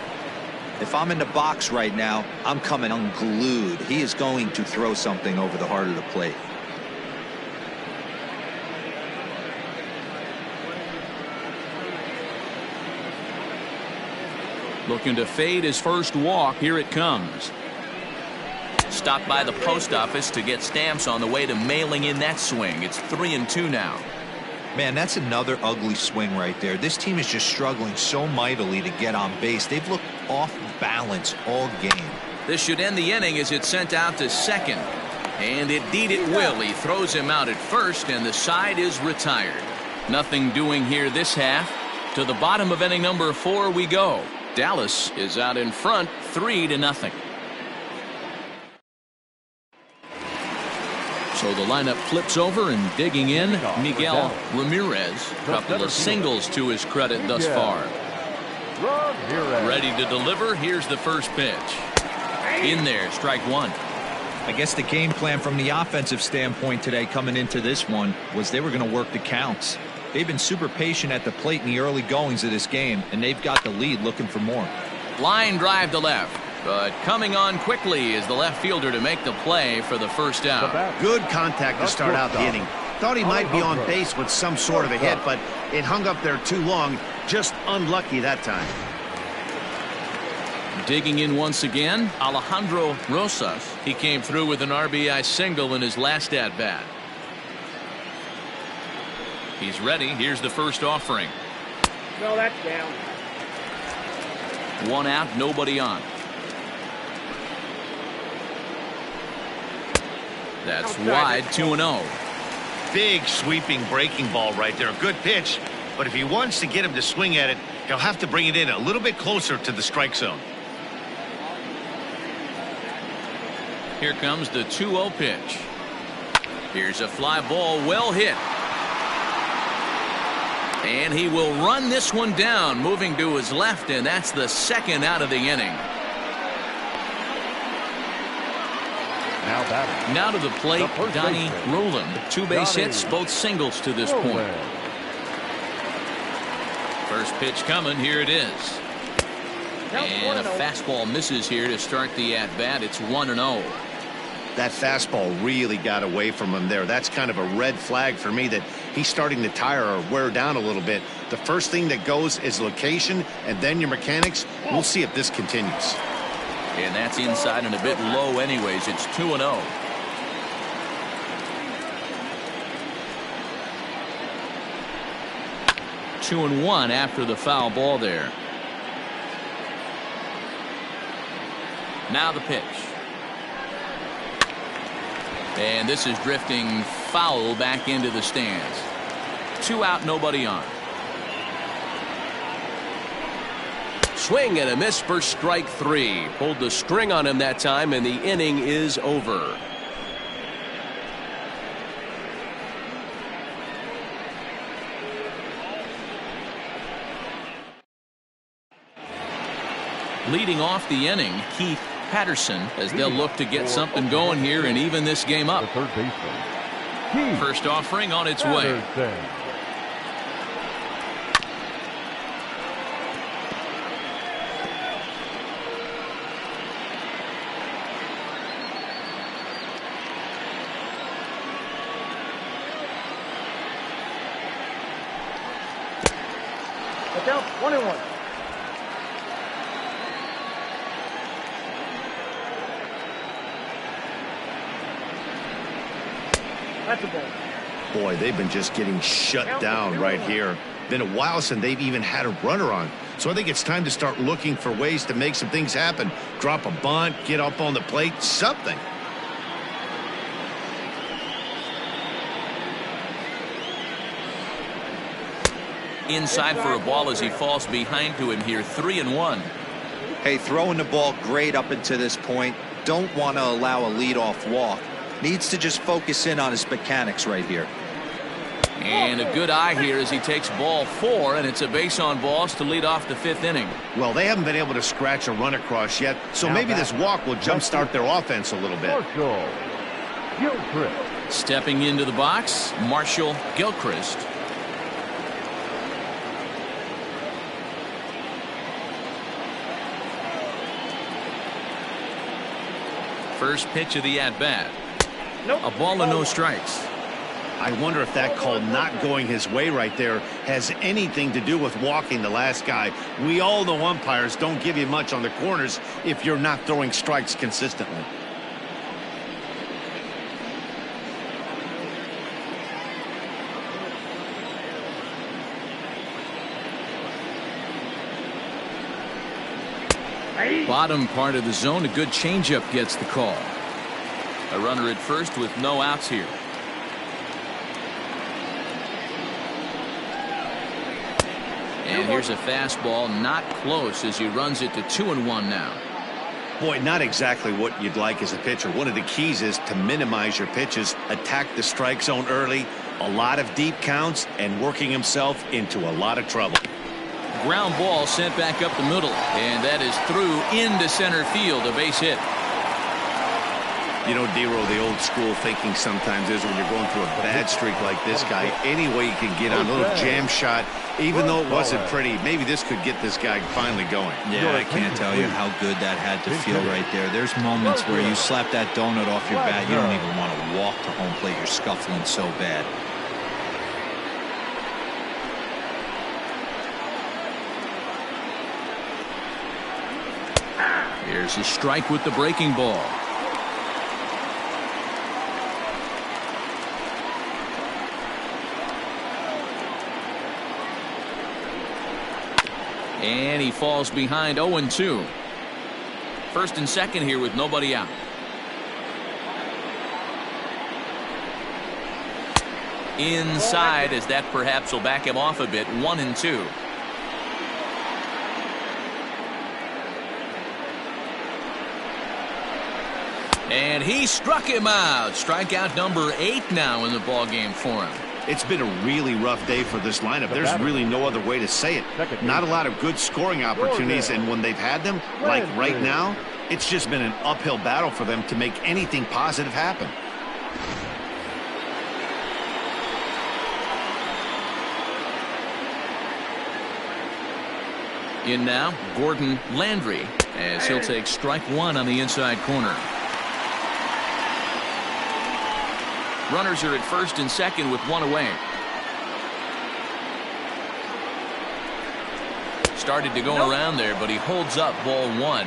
[SPEAKER 4] If I'm in the box right now, I'm coming unglued. He is going to throw something over the heart of the plate.
[SPEAKER 1] Looking to fade his first walk. Here it comes. Stopped by the post office to get stamps on the way to mailing in that swing. It's 3-2 now.
[SPEAKER 4] Man, that's another ugly swing right there. This team is just struggling so mightily to get on base. They've looked off balance all game.
[SPEAKER 1] This should end the inning as it's sent out to second. And indeed it will. He throws him out at first, and the side is retired. Nothing doing here this half. To the bottom of inning number 4 we go. Dallas is out in front 3-0. So the lineup flips over, and digging in, Miguel Ramirez. Couple of singles to his credit thus far. Ready to deliver. Here's the first pitch. In there, strike one.
[SPEAKER 4] I guess the game plan from the offensive standpoint today coming into this one was they were going to work the counts. They've been super patient at the plate in the early goings of this game, and they've got the lead looking for more.
[SPEAKER 1] Line drive to left, but coming on quickly is the left fielder to make the play for the first out.
[SPEAKER 6] Good contact to start out the inning. Thought he might be on base with some sort of a hit, but it hung up there too long. Just unlucky that time.
[SPEAKER 1] Digging in once again, Alejandro Rosas. He came through with an RBI single in his last at-bat. He's ready. Here's the first offering.
[SPEAKER 5] No, that's down.
[SPEAKER 1] One out, nobody on. That's wide, 2-0.
[SPEAKER 2] Big sweeping breaking ball right there. Good pitch, but if he wants to get him to swing at it, he'll have to bring it in a little bit closer to the strike zone.
[SPEAKER 1] Here comes the 2-0 pitch. Here's a fly ball, well hit. And he will run this one down, moving to his left, and that's the second out of the inning. Now to the plate, Donnie Roland. 2 base hits, both singles to this point. First pitch coming, here it is. And a fastball misses here to start the at-bat. It's 1-0.
[SPEAKER 2] That fastball really got away from him there. That's kind of a red flag for me that he's starting to tire or wear down a little bit. The first thing that goes is location and then your mechanics. We'll see if this continues.
[SPEAKER 1] And that's inside and a bit low anyways. It's 2-0. Two and one after the foul ball there. Now the pitch. And this is drifting foul back into the stands. 2 out, nobody on.
[SPEAKER 5] Swing and a miss for strike 3. Pulled the string on him that time, and the inning is over.
[SPEAKER 1] Leading off the inning, Keith Patterson, as they'll look to get something going here and even this game up. First offering on its way.
[SPEAKER 5] Down 1-1. That's a ball.
[SPEAKER 2] Boy, they've been just getting shut down right here. Been a while since they've even had a runner on. So I think it's time to start looking for ways to make some things happen. Drop a bunt, get up on the plate, something.
[SPEAKER 1] Inside for a ball as he falls behind to him here. 3-1.
[SPEAKER 4] Hey, throwing the ball great up until this point. Don't want to allow a leadoff walk. Needs to just focus in on his mechanics right here.
[SPEAKER 1] And a good eye here as he takes ball 4, and it's a base on balls to lead off the 5th inning.
[SPEAKER 2] Well, they haven't been able to scratch a run across yet, so maybe this walk will jumpstart their offense a little bit.
[SPEAKER 1] Stepping into the box, Marshall Gilchrist. First pitch of the at-bat. A ball and no strikes.
[SPEAKER 2] I wonder if that call not going his way right there has anything to do with walking the last guy. We all know umpires don't give you much on the corners if you're not throwing strikes consistently.
[SPEAKER 1] Bottom part of the zone, a good changeup gets the call. A runner at first with no outs here. And here's a fastball not close as he runs it to 2-1 now.
[SPEAKER 6] Boy, not exactly what you'd like as a pitcher. One of the keys is to minimize your pitches, attack the strike zone early, a lot of deep counts, and working himself into a lot of trouble.
[SPEAKER 1] Ground ball sent back up the middle, and that is through into center field, a base hit.
[SPEAKER 6] You know, D-Row, the old school thinking sometimes is when you're going through a bad streak like this guy, any way you can get on a little jam shot, even though it wasn't pretty, maybe this could get this guy finally going.
[SPEAKER 4] Yeah, I can't tell you how good that had to feel right there. There's moments where you slap that donut off your bat, you don't even want to walk to home plate. You're scuffling so bad.
[SPEAKER 1] Here's a strike with the breaking ball. And he falls behind 0-2. First and second here with nobody out. Inside, as that perhaps will back him off a bit. 1-2. And he struck him out. Strikeout number 8 now in the ballgame for him.
[SPEAKER 6] It's been a really rough day for this lineup. There's really no other way to say it. Not a lot of good scoring opportunities, and when they've had them, like right now, it's just been an uphill battle for them to make anything positive happen.
[SPEAKER 1] In now, Gordon Landry, as he'll take strike 1 on the inside corner. Runners are at first and second with 1 away. Started to go around there, but he holds up ball 1.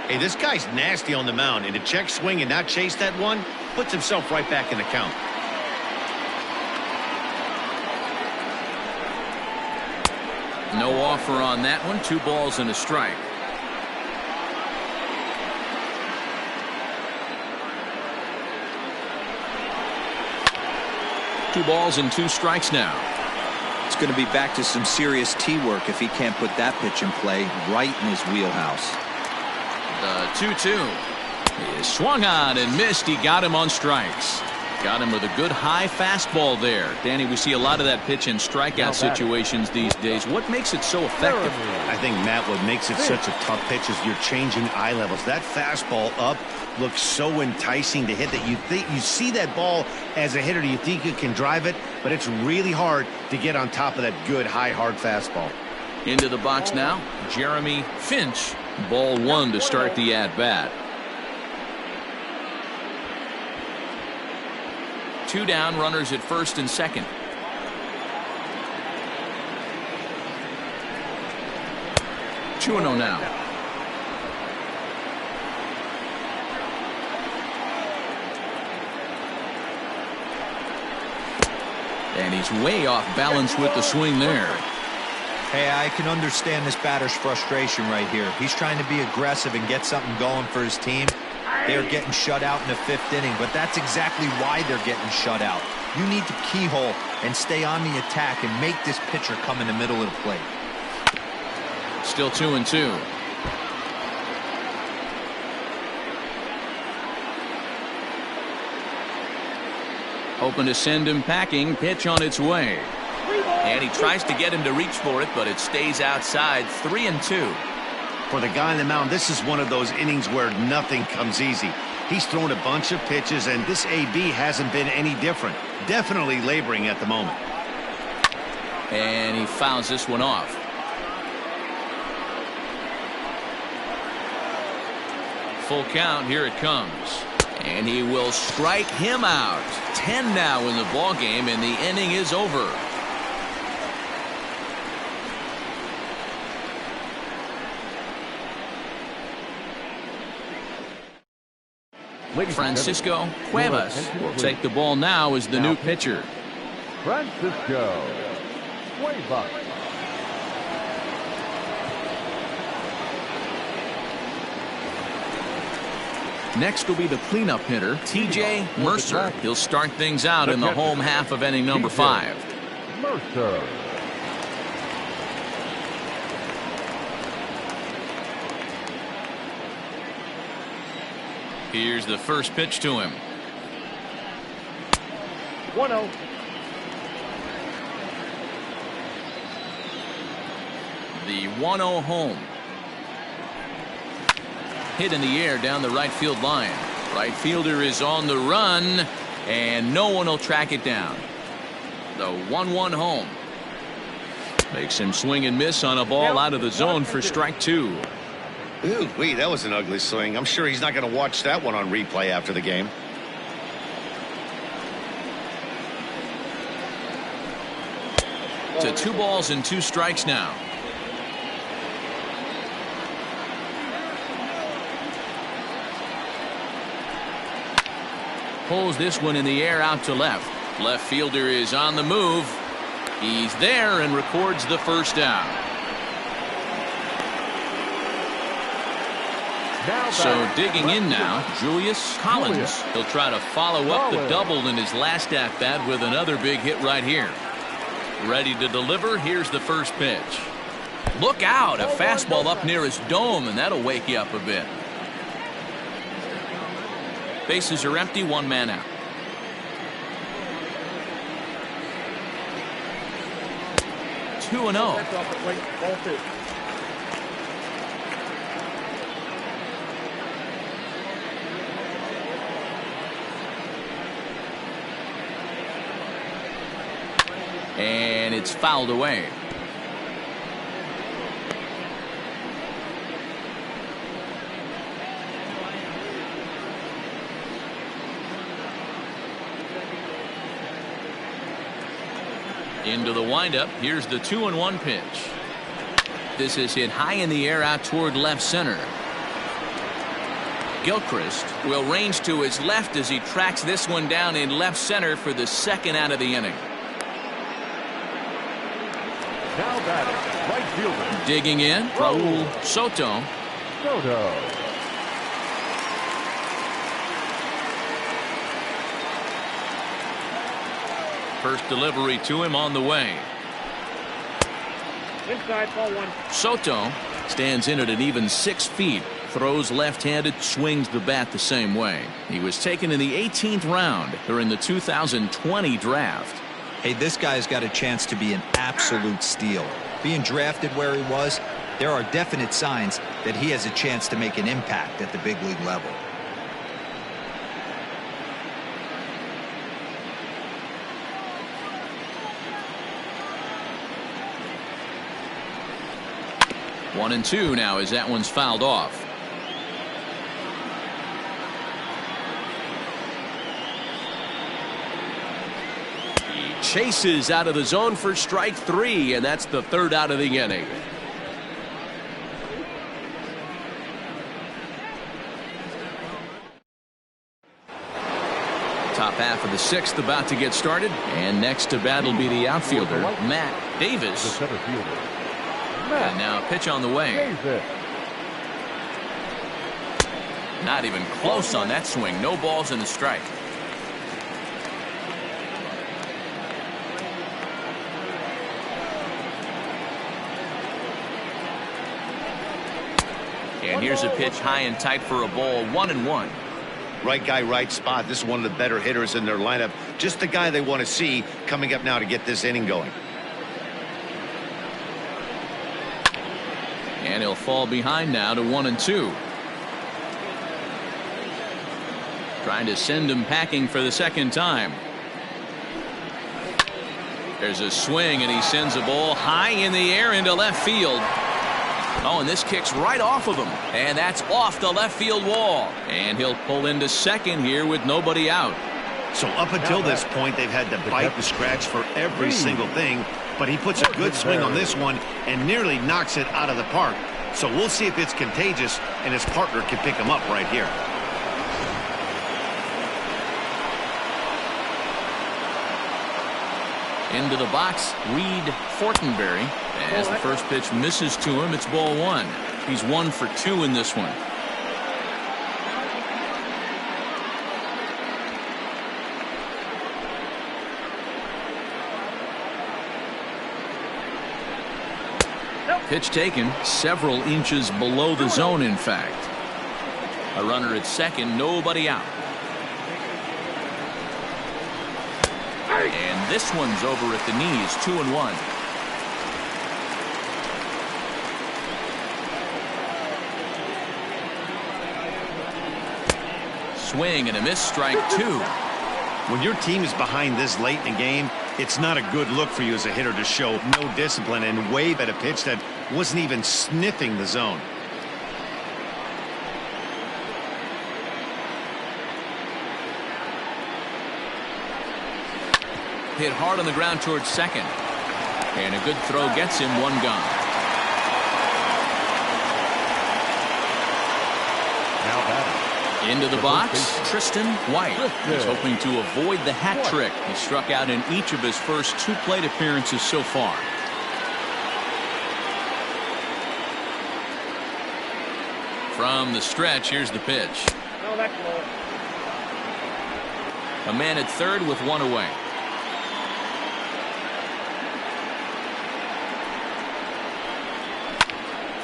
[SPEAKER 6] Hey, this guy's nasty on the mound, and to check swing and not chase that one puts himself right back in the count.
[SPEAKER 1] No offer on that one. 2 balls and a strike. Two balls and 2 strikes now.
[SPEAKER 4] It's going to be back to some serious tee work if he can't put that pitch in play right in his wheelhouse.
[SPEAKER 1] The 2-2 is swung on and missed. He got him on strikes. Got him with a good high fastball there. Danny, we see a lot of that pitch in strikeout situations these days. What makes it so effective?
[SPEAKER 6] I think, Matt, what makes it such a tough pitch is you're changing eye levels. That fastball up looks so enticing to hit that you see that ball as a hitter, you think you can drive it, but it's really hard to get on top of that good high hard fastball.
[SPEAKER 1] Into the box now, Jeremy Finch. Ball 1 to start the at bat. 2 down, runners at first and second. Two 2-0 now. And he's way off balance with the swing there.
[SPEAKER 4] Hey, I can understand this batter's frustration right here. He's trying to be aggressive and get something going for his team. They're getting shut out in the 5th inning, but that's exactly why they're getting shut out. You need to keyhole and stay on the attack and make this pitcher come in the middle of the plate.
[SPEAKER 1] Still 2-2. Hoping to send him packing. Pitch on its way. And he tries to get him to reach for it, but it stays outside. 3-2.
[SPEAKER 6] For the guy on the mound, this is one of those innings where nothing comes easy. He's thrown a bunch of pitches, and this AB hasn't been any different. Definitely laboring at the moment.
[SPEAKER 1] And he fouls this one off. Full count. Here it comes. And he will strike him out. 10 now in the ball game, and the inning is over. Francisco Cuevas will take the ball now as the new pitcher.
[SPEAKER 3] Francisco Cuevas.
[SPEAKER 1] Next will be the cleanup hitter, T.J. Mercer. He'll start things out in the home half of inning number 5.
[SPEAKER 3] Mercer.
[SPEAKER 1] Here's the first pitch to him.
[SPEAKER 3] 1-0.
[SPEAKER 1] The 1-0 home. Hit in the air down the right field line. Right fielder is on the run, and no one will track it down. The 1-1 home. Makes him swing and miss on a ball out of the zone for strike 2.
[SPEAKER 2] Ooh, wait, that was an ugly swing. I'm sure he's not going to watch that one on replay after the game.
[SPEAKER 1] To 2 balls and 2 strikes now. Pulls this one in the air out to left. Left fielder is on the move. He's there and records the first down. So digging in now, Julius Collins. He'll try to follow up the double in his last at-bat with another big hit right here. Ready to deliver. Here's the first pitch. Look out, a fastball up near his dome, and that'll wake you up a bit. Bases are empty, 1 man out. Two and 0. And it's fouled away. Into the windup. Here's the 2-1 pitch. This is hit high in the air out toward left center. Gilchrist will range to his left as he tracks this one down in left center for the second out of the inning.
[SPEAKER 3] Now batting, right fielder.
[SPEAKER 1] Digging in, Raul Soto. First delivery to him on the way.
[SPEAKER 7] Inside, ball 1.
[SPEAKER 1] Soto stands in at an even 6 feet. Throws left-handed, swings the bat the same way. He was taken in the 18th round during the 2020 draft.
[SPEAKER 4] Hey, this guy's got a chance to be an absolute steal. Being drafted where he was, there are definite signs that he has a chance to make an impact at the big league level.
[SPEAKER 1] One and 2 now as that one's fouled off. He chases out of the zone for strike 3, and that's the 3rd out of the inning. Top half of the 6th about to get started, and next to bat will be the outfielder, Matt Davis.
[SPEAKER 3] The center fielder.
[SPEAKER 1] And now a pitch on the way. Not even close on that swing. No balls and a strike. And here's a pitch high and tight for a ball, 1-1.
[SPEAKER 2] Right guy, right spot. This is one of the better hitters in their lineup. Just the guy they want to see coming up now to get this inning going.
[SPEAKER 1] And he'll fall behind now to 1-2. Trying to send him packing for the second time. There's a swing, and he sends a ball high in the air into left field. Oh, and this kicks right off of him. And that's off the left field wall. And he'll pull into second here with nobody out.
[SPEAKER 6] So up until this point, they've had to bite and scratch for every single thing. But he puts a good swing on this one and nearly knocks it out of the park. So we'll see if it's contagious and his partner can pick him up right here.
[SPEAKER 1] Into the box, Reed Fortenberry. As the first pitch misses to him, it's ball 1. He's 1 for 2 in this one. Pitch taken several inches below the zone, in fact. A runner at second, nobody out. And this one's over at the knees, 2-1. Swing and a miss, strike 2.
[SPEAKER 6] When your team is behind this late in the game, it's not a good look for you as a hitter to show no discipline and wave at a pitch that wasn't even sniffing the zone.
[SPEAKER 1] Hit hard on the ground towards second. And a good throw gets him, one gone.
[SPEAKER 3] Now batting.
[SPEAKER 1] Into the box, Tristan White. He's hoping to avoid the hat trick. He struck out in each of his first 2 plate appearances so far. From the stretch, here's the pitch.
[SPEAKER 7] No, that's low.
[SPEAKER 1] A man at third with 1 away.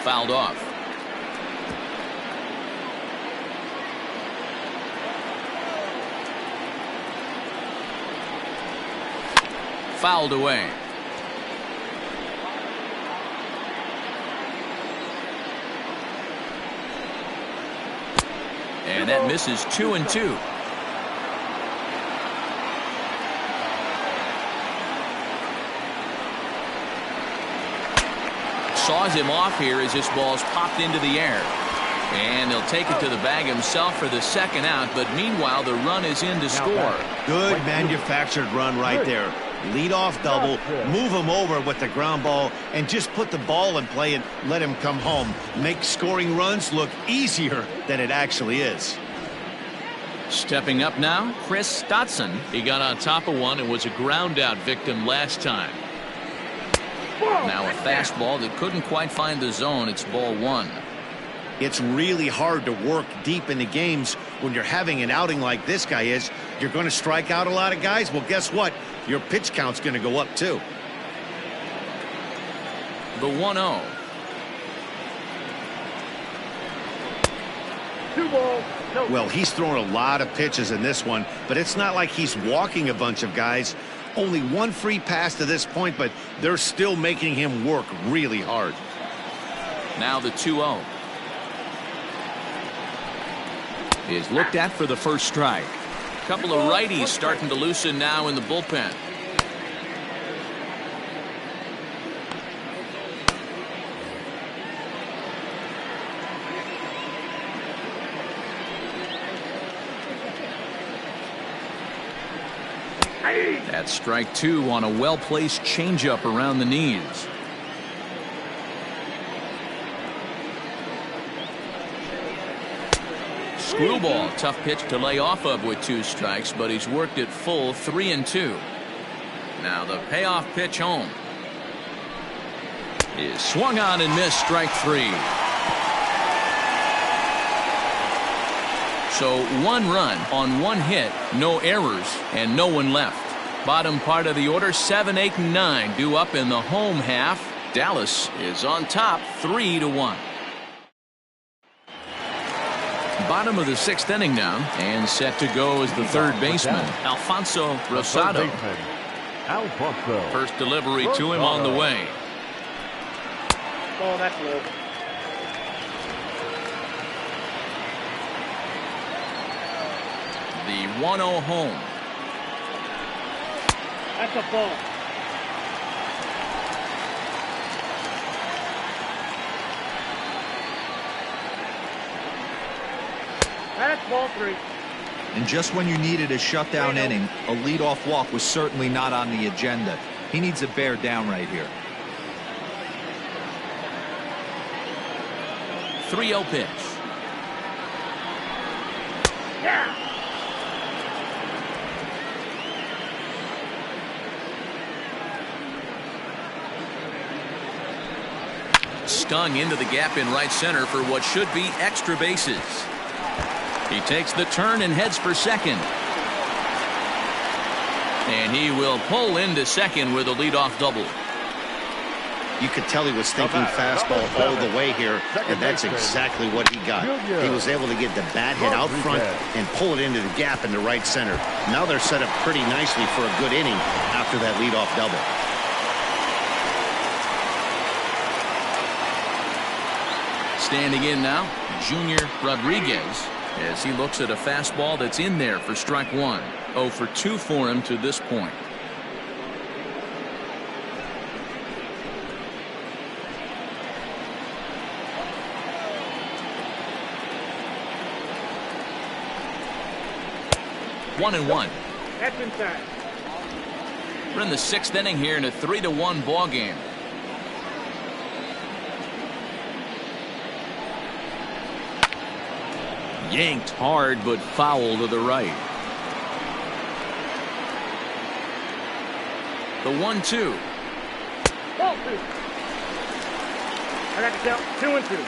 [SPEAKER 1] Fouled off. Fouled away. And that misses, 2-2. Saws him off here as this ball's popped into the air. And he'll take it to the bag himself for the second out, but meanwhile the run is in to score.
[SPEAKER 6] Good manufactured run right there. Lead off double, move him over with the ground ball, and just put the ball in play and let him come home. Make scoring runs look easier than it actually is.
[SPEAKER 1] Stepping up now, Chris Stotson. He got on top of one and was a ground out victim last time. Now a fastball that couldn't quite find the zone. It's ball 1.
[SPEAKER 6] It's really hard to work deep into games when you're having an outing like this guy is. You're going to strike out a lot of guys. Well, guess what? Your pitch count's going to go up too.
[SPEAKER 1] The 1-0.
[SPEAKER 7] 2 balls. No.
[SPEAKER 6] Well, he's thrown a lot of pitches in this one, but it's not like he's walking a bunch of guys. Only 1 free pass to this point, but they're still making him work really hard.
[SPEAKER 1] Now the 2-0. Is looked at for the first strike. A couple of righties starting to loosen now in the bullpen. That's strike 2 on a well-placed changeup around the knees. Screwball, tough pitch to lay off of with 2 strikes, but he's worked it full, 3-2. Now the payoff pitch home is swung on and missed, strike 3. So 1 run on 1 hit, no errors, and no one left. Bottom part of the order, 7, 8, and 9 due up in the home half. Dallas is on top, 3-1. Bottom of the 6th inning now, and set to go is the third baseman, Alfonso Rosado. First delivery to him on the way.
[SPEAKER 7] Oh, that's low.
[SPEAKER 1] The 1-0 home.
[SPEAKER 7] That's a ball. That's ball 3.
[SPEAKER 4] And just when you needed a shutdown inning, a leadoff walk was certainly not on the agenda. He needs a bear down right here.
[SPEAKER 1] 3-0 pitch.
[SPEAKER 7] Yeah.
[SPEAKER 1] Stung into the gap in right center for what should be extra bases. He takes the turn and heads for second. And he will pull into second with a leadoff double.
[SPEAKER 6] You could tell he was thinking fastball all the way here, and that's exactly what he got. He was able to get the bat hit out front and pull it into the gap in the right center. Now they're set up pretty nicely for a good inning after that leadoff double.
[SPEAKER 1] Standing in now, Junior Rodriguez, as he looks at a fastball that's in there for strike one. 0 for 2 for him to this point. One and one.
[SPEAKER 7] That's inside.
[SPEAKER 1] We're in the 6th inning here in a 3-1 ball game. Yanked hard, but foul to the right. The 1-2.
[SPEAKER 7] Ball 2. I got the count. 2-2.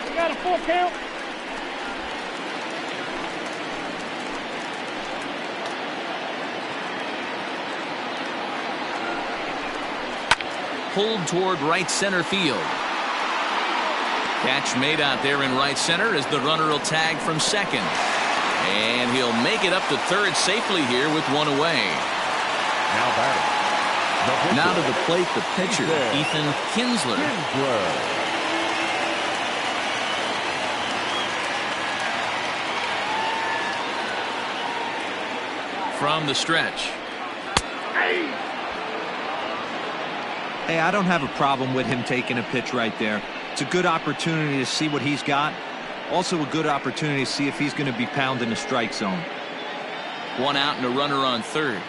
[SPEAKER 7] We got a full count.
[SPEAKER 1] Pulled toward right center field. Catch made out there in right center as the runner will tag from second. And he'll make it up to third safely here with one away.
[SPEAKER 3] Now batting.
[SPEAKER 1] Now to the plate, the pitcher, Ethan Kinsler. From the stretch.
[SPEAKER 4] Hey, I don't have a problem with him taking a pitch right there. It's a good opportunity to see what he's got. Also a good opportunity to see if he's going to be pounding the strike zone.
[SPEAKER 1] One out and a runner on third.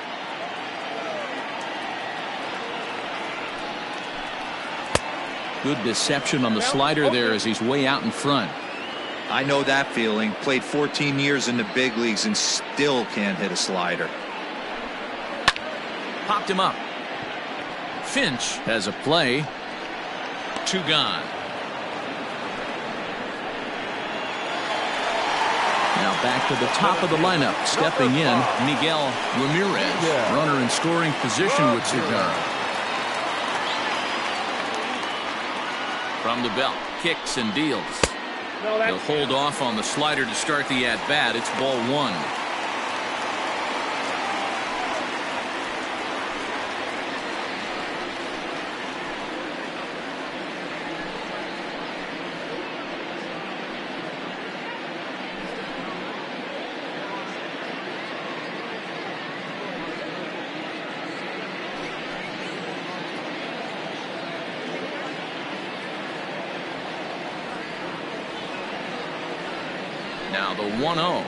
[SPEAKER 1] Good deception on the slider there as he's way out in front.
[SPEAKER 4] I know that feeling. Played 14 years in the big leagues and still can't hit a slider.
[SPEAKER 1] Popped him up. Finch has a play. 2 gone. Now back to the top of the lineup. Stepping in, Miguel Ramirez. Runner in scoring position with Segura. From the belt, kicks and deals. He'll hold off on the slider to start the at-bat. It's ball 1. Now the 1-0.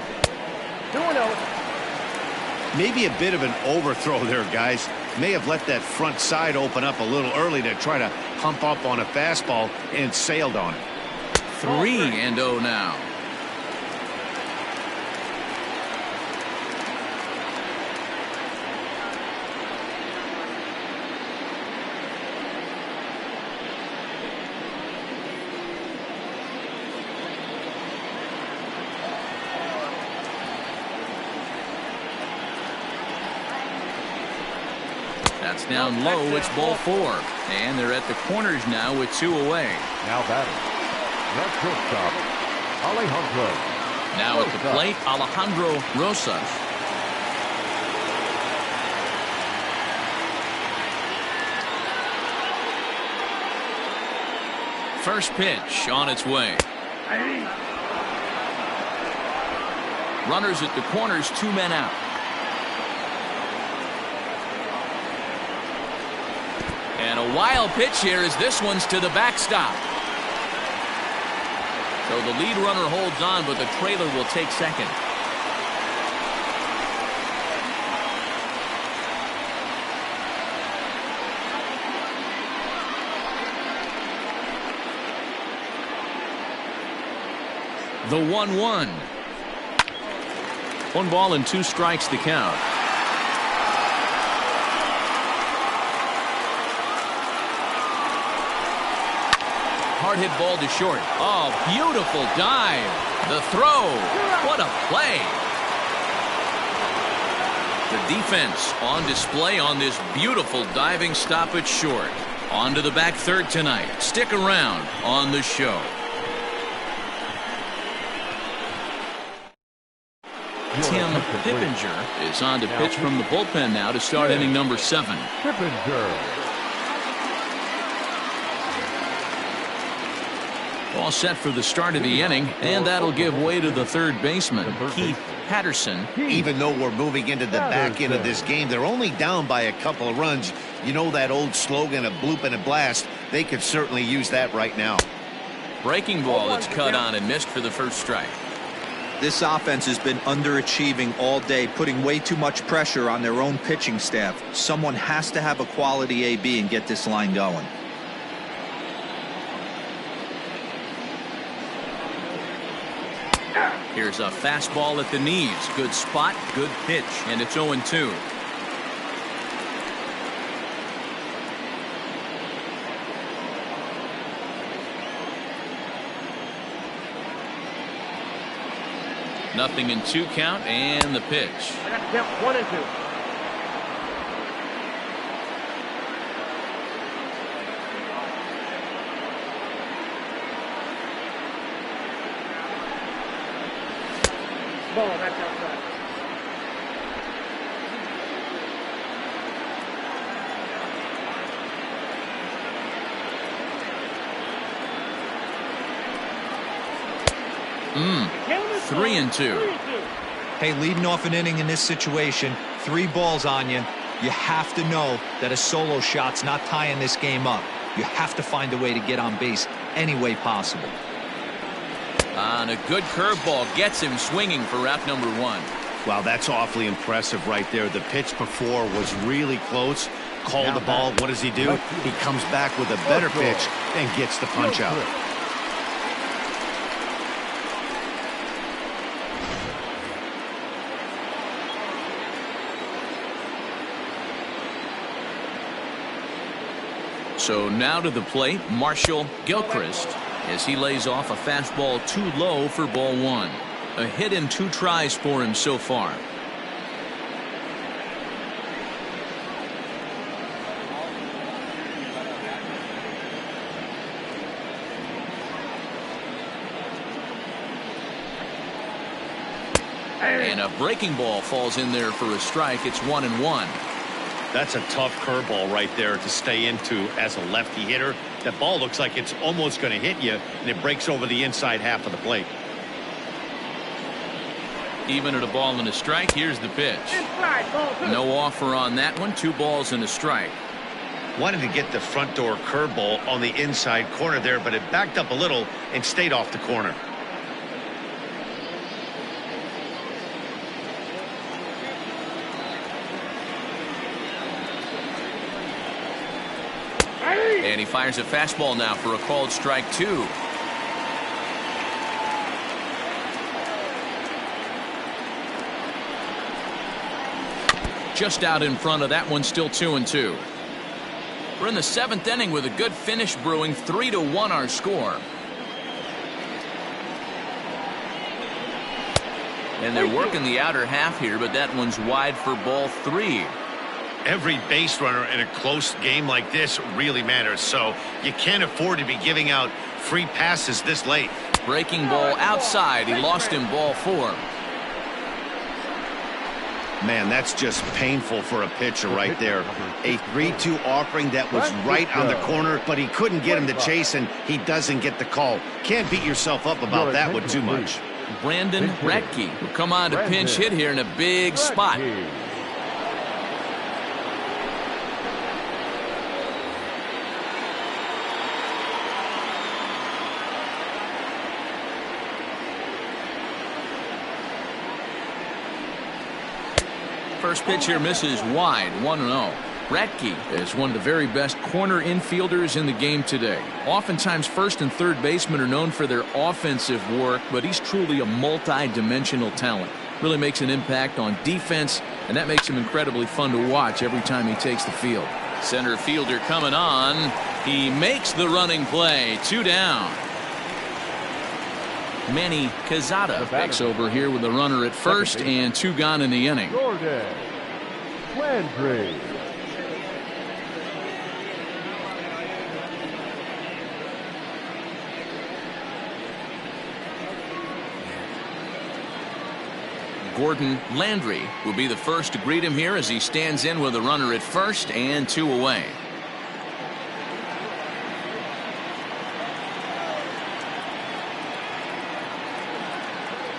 [SPEAKER 7] 2-0.
[SPEAKER 6] Maybe a bit of an overthrow there, guys. May have let that front side open up a little early to try to hump up on a fastball and sailed on it.
[SPEAKER 1] 3-0 now. That's down low. It's ball 4. And they're at the corners now with 2 away.
[SPEAKER 3] Now batting. Left shortstop, Alejandro.
[SPEAKER 1] Now at the plate, Alejandro Rosas. First pitch on its way. Runners at the corners, 2 men out. And a wild pitch here as this one's to the backstop. So the lead runner holds on, but the trailer will take second. The 1-1. 1 ball and 2 strikes to count. Hard hit ball to short. Oh, beautiful dive. The throw. What a play. The defense on display on this beautiful diving stoppage short. On to the back third tonight. Stick around on the show. Tim Pippinger is on to pitch from the bullpen now to start inning number 7.
[SPEAKER 3] Pippinger.
[SPEAKER 1] All set for the start of the inning, and that'll give way to the third baseman, Keith Patterson.
[SPEAKER 6] Even though we're moving into the back end of this game, they're only down by a couple of runs. You know that old slogan, a bloop and a blast. They could certainly use that right now.
[SPEAKER 1] Breaking ball that's cut on and missed for the first strike.
[SPEAKER 4] This offense has been underachieving all day, putting way too much pressure on their own pitching staff. Someone has to have a quality AB and get this line going.
[SPEAKER 1] Here's a fastball at the knees. Good spot, good pitch, and it's 0-2. Nothing in 2 count, and the pitch.
[SPEAKER 7] I got to count 1 and 2. Ball, that's outside. Count is
[SPEAKER 1] 3-2.
[SPEAKER 4] Hey, leading off an inning in this situation, 3 balls on you. You have to know that a solo shot's not tying this game up. You have to find a way to get on base any way possible.
[SPEAKER 1] On a good curveball gets him swinging for out number 1.
[SPEAKER 6] Wow, that's awfully impressive right there. The pitch before was really close. Called the ball. What does he do? He comes back with a better pitch and gets the punch out.
[SPEAKER 1] So now to the plate, Marshall Gilchrist, as he lays off a fastball too low for ball 1. A hit in 2 tries for him so far. And a breaking ball falls in there for a strike. It's 1-1.
[SPEAKER 6] That's a tough curveball right there to stay into as a lefty hitter. That ball looks like it's almost going to hit you, and it breaks over the inside half of the plate.
[SPEAKER 1] Even at a ball and a strike, here's the pitch. No offer on that one. 2 balls and a strike.
[SPEAKER 6] Wanted to get the front door curveball on the inside corner there, but it backed up a little and stayed off the corner.
[SPEAKER 1] And he fires a fastball now for a called strike 2. Just out in front of that one, still 2-2. We're in the 7th inning with a good finish brewing. 3-1 our score. And they're working the outer half here, but that one's wide for ball 3.
[SPEAKER 6] Every base runner in a close game like this really matters, so you can't afford to be giving out free passes this late.
[SPEAKER 1] Breaking ball outside. He lost him ball 4.
[SPEAKER 6] Man, that's just painful for a pitcher right there. A 3-2 offering that was right on the corner, but he couldn't get him to chase, and he doesn't get the call. Can't beat yourself up about that one too much.
[SPEAKER 1] Brandon Ratke will come on to pinch hit here in a big spot. First pitch here misses wide, 1-0. Ratke is one of the very best corner infielders in the game today. Oftentimes first and third basemen are known for their offensive work, but he's truly a multi-dimensional talent. Really makes an impact on defense, and that makes him incredibly fun to watch every time he takes the field. Center fielder coming on. He makes the running play. 2 down. Manny Quezada takes over here with a runner at first and 2 gone in the inning.
[SPEAKER 3] Landry.
[SPEAKER 1] Gordon Landry will be the first to greet him here as he stands in with a runner at first and 2 away.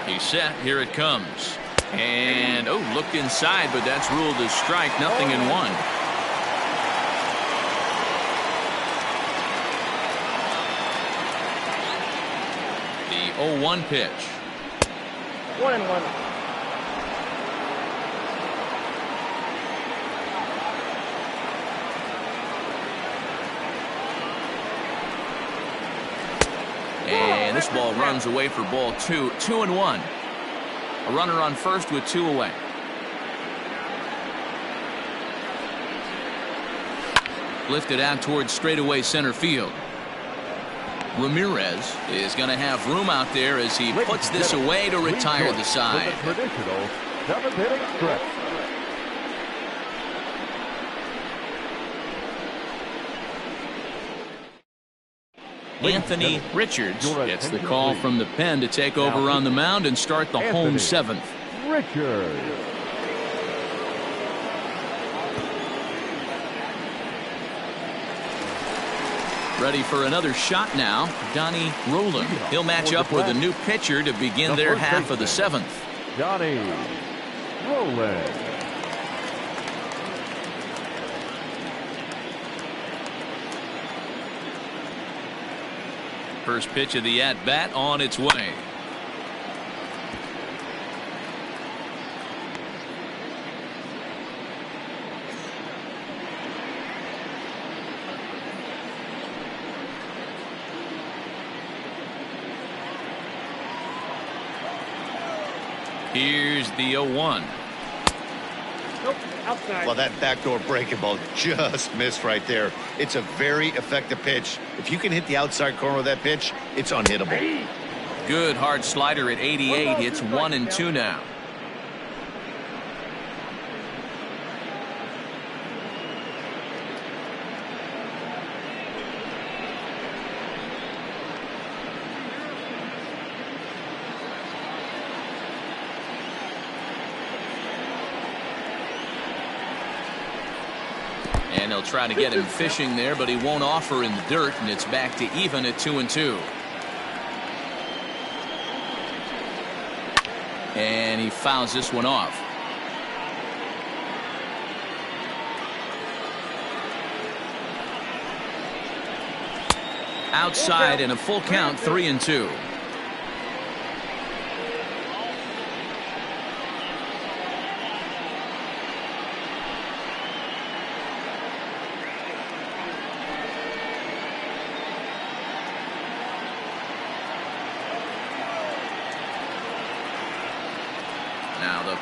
[SPEAKER 1] He's set. Here it comes. And, oh, looked inside, but that's ruled a strike. Nothing in 1. The 0-1 pitch.
[SPEAKER 7] 1-1.
[SPEAKER 1] And this ball runs away for ball 2. 2-1. A runner on first with 2 away. Lifted out towards straightaway center field. Ramirez is going to have room out there as he puts this away to retire the side.
[SPEAKER 3] Traditional 7th inning stretch.
[SPEAKER 1] Anthony Richards gets the call from the pen to take over on the mound and start the home 7th.
[SPEAKER 3] Richards.
[SPEAKER 1] Ready for another shot now. Donnie Roland. He'll match up with a new pitcher to begin their half of the 7th.
[SPEAKER 3] Donnie Roland.
[SPEAKER 1] First pitch of the at-bat on its way. Here's the 0-1.
[SPEAKER 7] Nope, outside.
[SPEAKER 2] Well, that backdoor breaking ball just missed right there. It's a very effective pitch. If you can hit the outside corner of that pitch, it's unhittable.
[SPEAKER 1] Good hard slider at 88. It's 1-2 now. And they'll try to get him fishing there, but he won't offer in the dirt, and it's back to even at 2-2. And he fouls this one off. Outside and a full count, 3-2.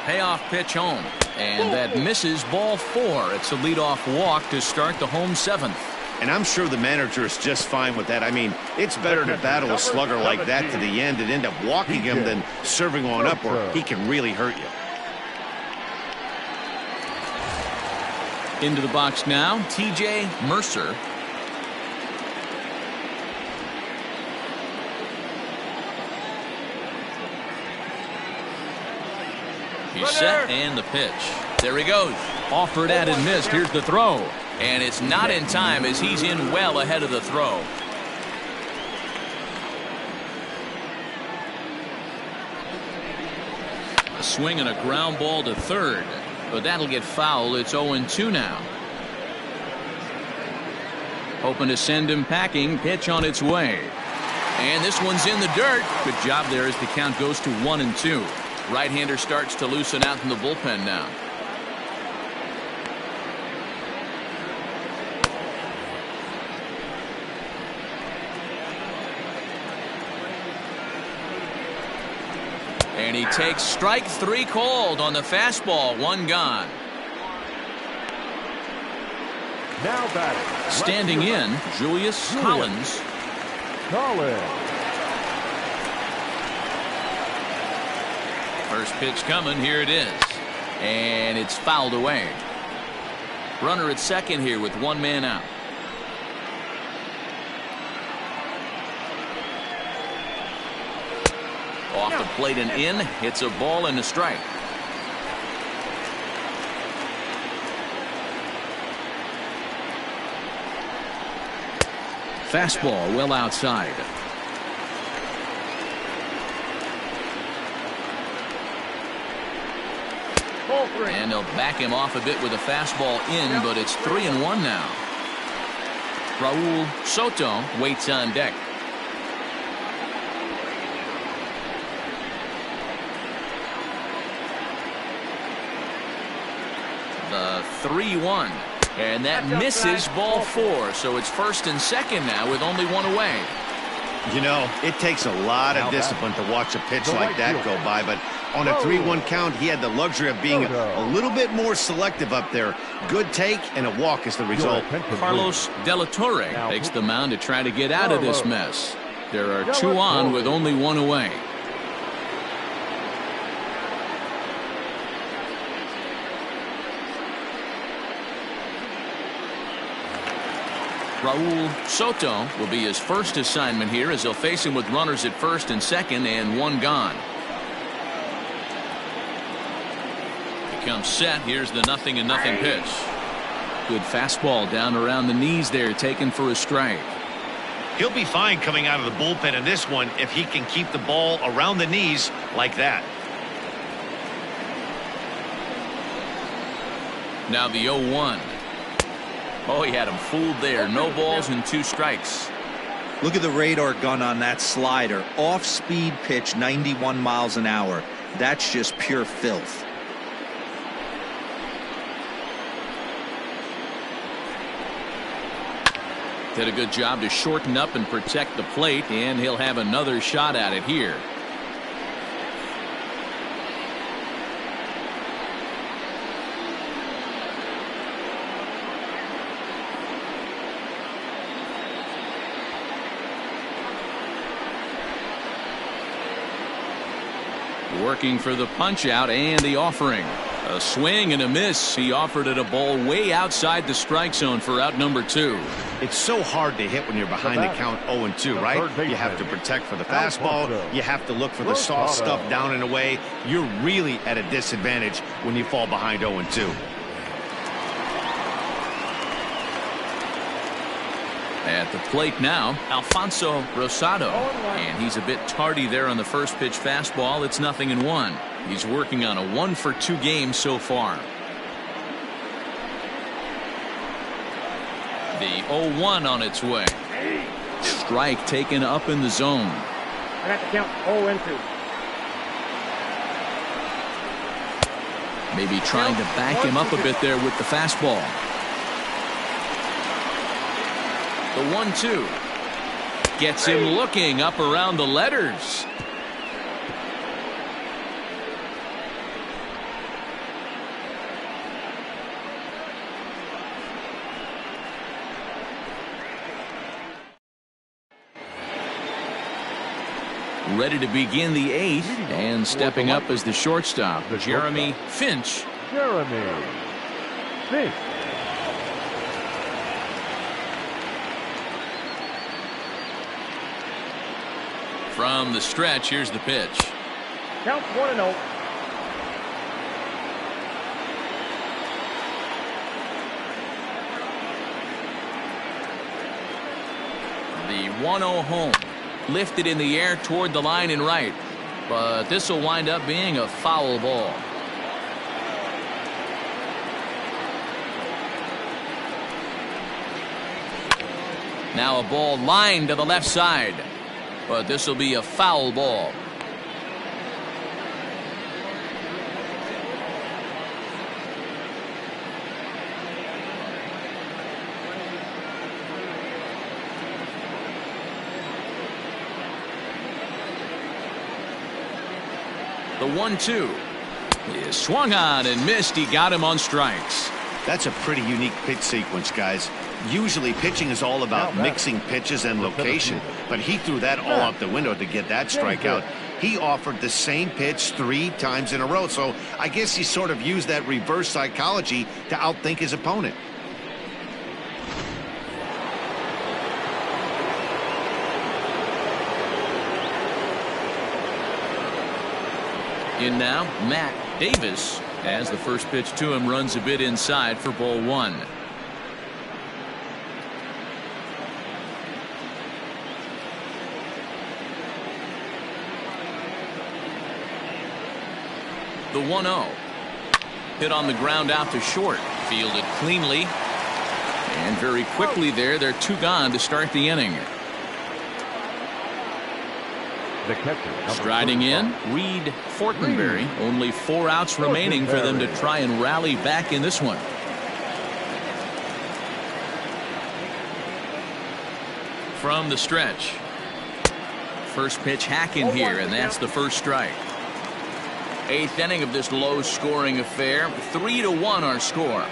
[SPEAKER 1] Payoff pitch home, and that misses ball 4. It's a leadoff walk to start the home 7th.
[SPEAKER 6] And I'm sure the manager is just fine with that. I mean, it's better to battle a slugger like that to the end and end up walking him than serving one up where he can really hurt you.
[SPEAKER 1] Into the box now, T.J. Mercer. He's set, and the pitch. There he goes. Offered at and missed. Here's the throw. And it's not in time as he's in well ahead of the throw. A swing and a ground ball to third. But that'll get foul. It's 0-2 now. Hoping to send him packing. Pitch on its way. And this one's in the dirt. Good job there as the count goes to 1-2. Right-hander starts to loosen out in the bullpen now. And he takes strike 3 called on the fastball. 1 gone.
[SPEAKER 3] Now batting.
[SPEAKER 1] Standing in, Julius Collins. First pitch coming. Here it is. And it's fouled away. Runner at second here with one man out. Off the plate and in. Hits a ball and a strike. Fastball well outside. And they'll back him off a bit with a fastball in, but it's 3-1 now. Raul Soto waits on deck. The 3-1. And that misses ball 4. So it's first and second now with only one away.
[SPEAKER 6] You know, it takes a lot of discipline to watch a pitch like that go by, but on a 3-1 count, he had the luxury of being a little bit more selective up there. Good take and a walk is the result.
[SPEAKER 1] Carlos De La Torre takes the mound to try to get out of this mess. There are 2 on with only 1 away. Raul Soto will be his first assignment here as they'll face him with runners at first and second and 1 gone. He comes set. Here's the 0-0 pitch. Good fastball down around the knees there, taken for a strike.
[SPEAKER 2] He'll be fine coming out of the bullpen in this one if he can keep the ball around the knees like that.
[SPEAKER 1] Now the 0-1. Oh, he had him fooled there. No balls and 2 strikes.
[SPEAKER 4] Look at the radar gun on that slider. Off-speed pitch, 91 miles an hour. That's just pure filth.
[SPEAKER 1] Did a good job to shorten up and protect the plate, and he'll have another shot at it here. Working for the punch out and the offering. A swing and a miss. He offered it a ball way outside the strike zone for out number 2.
[SPEAKER 6] It's so hard to hit when you're behind the count 0-2, right? You have to protect for the fastball. You have to look for the soft stuff down and away. You're really at a disadvantage when you fall behind 0-2.
[SPEAKER 1] At the plate now, Alfonso Rosado. And he's a bit tardy there on the first pitch fastball. It's 0-1. He's working on a 1-for-2 game so far. The 0-1 on its way. Strike taken up in the zone.
[SPEAKER 7] I got to count 0-2.
[SPEAKER 1] Maybe trying to back him up a bit there with the fastball. The 1-2 gets him looking up around the letters. Ready to begin the 8th, and stepping up as the shortstop, Jeremy Finch.
[SPEAKER 3] Jeremy Finch.
[SPEAKER 1] From the stretch, here's the pitch.
[SPEAKER 7] Count 1-0.
[SPEAKER 1] The 1-0 home. Lifted in the air toward the line and right. But this will wind up being a foul ball. Now a ball lined to the left side. But this will be a foul ball. The 1-2 is swung on and missed. He got him on strikes.
[SPEAKER 6] That's a pretty unique pitch sequence, guys. Usually pitching is all about mixing pitches and location, but he threw that all out the window to get that strikeout. he offered the same pitch 3 times in a row. So I guess he sort of used that reverse psychology to outthink his opponent.
[SPEAKER 1] In now, Matt Davis, as the first pitch to him runs a bit inside for ball 1. The 1-0. Hit on the ground out to short. Fielded cleanly. And very quickly there, they're 2 gone to start the inning.
[SPEAKER 3] The catcher,
[SPEAKER 1] Striding in, Reed Fortenberry. Only 4 outs remaining for them to try and rally back in this one. From the stretch. First pitch hacking here, and that's the first strike. 8th inning of this low-scoring affair. 3-1 our score.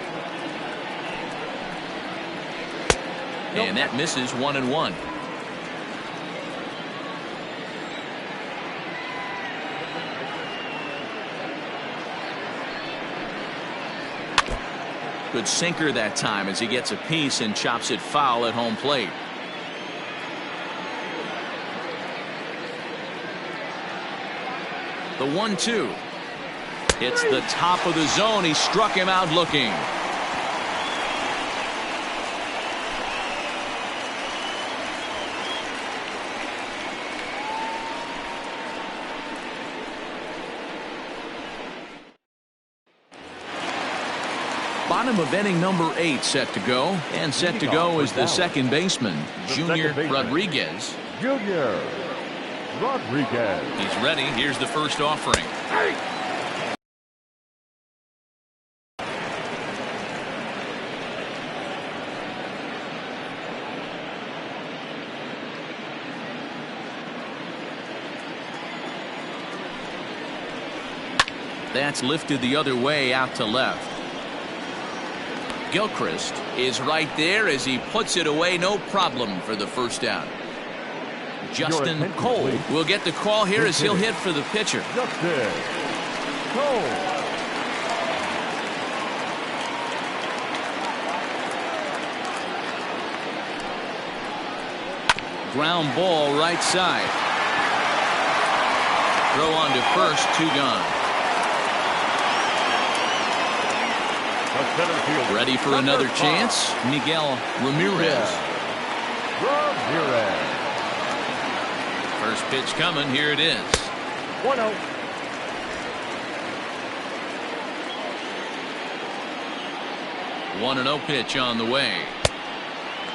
[SPEAKER 1] And that misses 1-1. Good sinker that time as he gets a piece and chops it foul at home plate. The 1-2 hits the top of the zone. He struck him out looking. Bottom of inning number 8 set to go, and set to go is the second baseman, Junior Rodriguez.
[SPEAKER 3] Junior Rodriguez.
[SPEAKER 1] He's ready. Here's the first offering. That's lifted the other way out to left. Gilchrist is right there as he puts it away. No problem for the first out. Justin Cole will get the call here as he'll hit for the pitcher.
[SPEAKER 3] Justin Cole.
[SPEAKER 1] Ground ball right side. Throw on to first, 2 gone. Ready for another chance, Miguel Ramirez. First pitch coming, here it is.
[SPEAKER 7] 1-0.
[SPEAKER 1] 1-0 pitch on the way.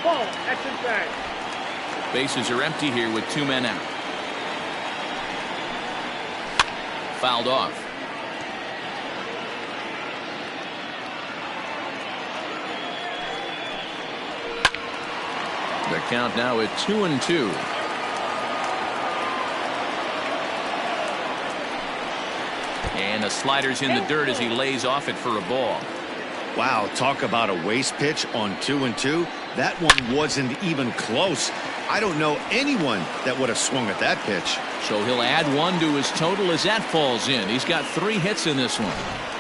[SPEAKER 7] Ball, action tag.
[SPEAKER 1] Bases are empty here with 2 men out. Fouled off. The count now at 2-2. And the slider's in the dirt as he lays off it for a ball.
[SPEAKER 6] Wow, talk about a waste pitch on 2-2. That one wasn't even close. I don't know anyone that would have swung at that pitch.
[SPEAKER 1] So he'll add 1 to his total as that falls in. He's got 3 hits in this one.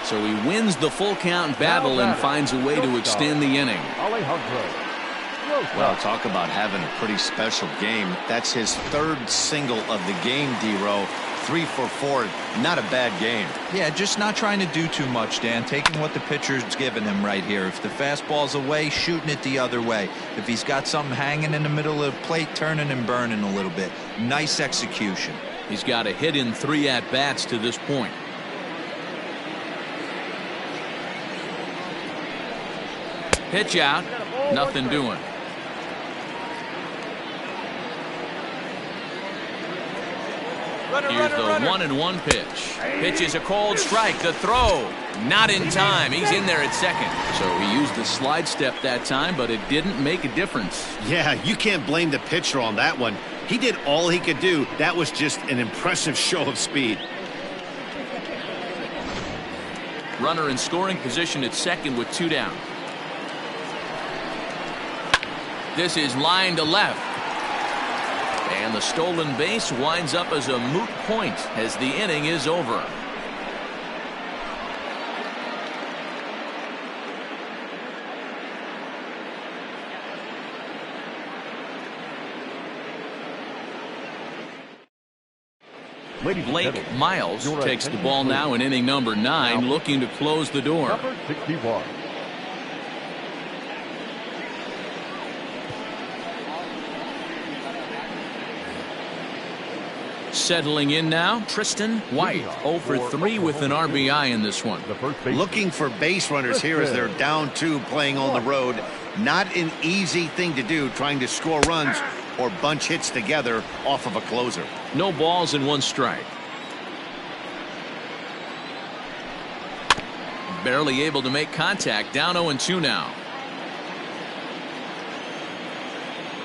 [SPEAKER 1] So he wins the full count battle and finds a way to extend the inning.
[SPEAKER 3] Alejandro.
[SPEAKER 2] Well, talk about having a pretty special game. That's his 3rd single of the game, D-Row. 3 for 4. Not a bad game.
[SPEAKER 4] Yeah, just not trying to do too much, Dan. Taking what the pitcher's giving him right here. If the fastball's away, shooting it the other way. If he's got something hanging in the middle of the plate, turning and burning a little bit. Nice execution.
[SPEAKER 1] He's got a hit in 3 at-bats to this point. Pitch out. Nothing doing. Here's the 1-1 pitch. Pitch is a cold strike. The throw. Not in time. He's in there at second. So he used the slide step that time, but it didn't make a difference.
[SPEAKER 6] Yeah, you can't blame the pitcher on that one. He did all he could do. That was just an impressive show of speed.
[SPEAKER 1] Runner in scoring position at second with 2 down. This is line to left. And the stolen base winds up as a moot point as the inning is over. Blake Miles takes the ball now in inning number 9, looking to close the door.
[SPEAKER 3] Number 61.
[SPEAKER 1] Settling in now, Tristan White, 0 for 3 with an RBI in this one.
[SPEAKER 6] Looking for base runners here as they're down 2 playing on the road. Not an easy thing to do, trying to score runs or bunch hits together off of a closer.
[SPEAKER 1] No balls and 1 strike. Barely able to make contact, down 0-2 now.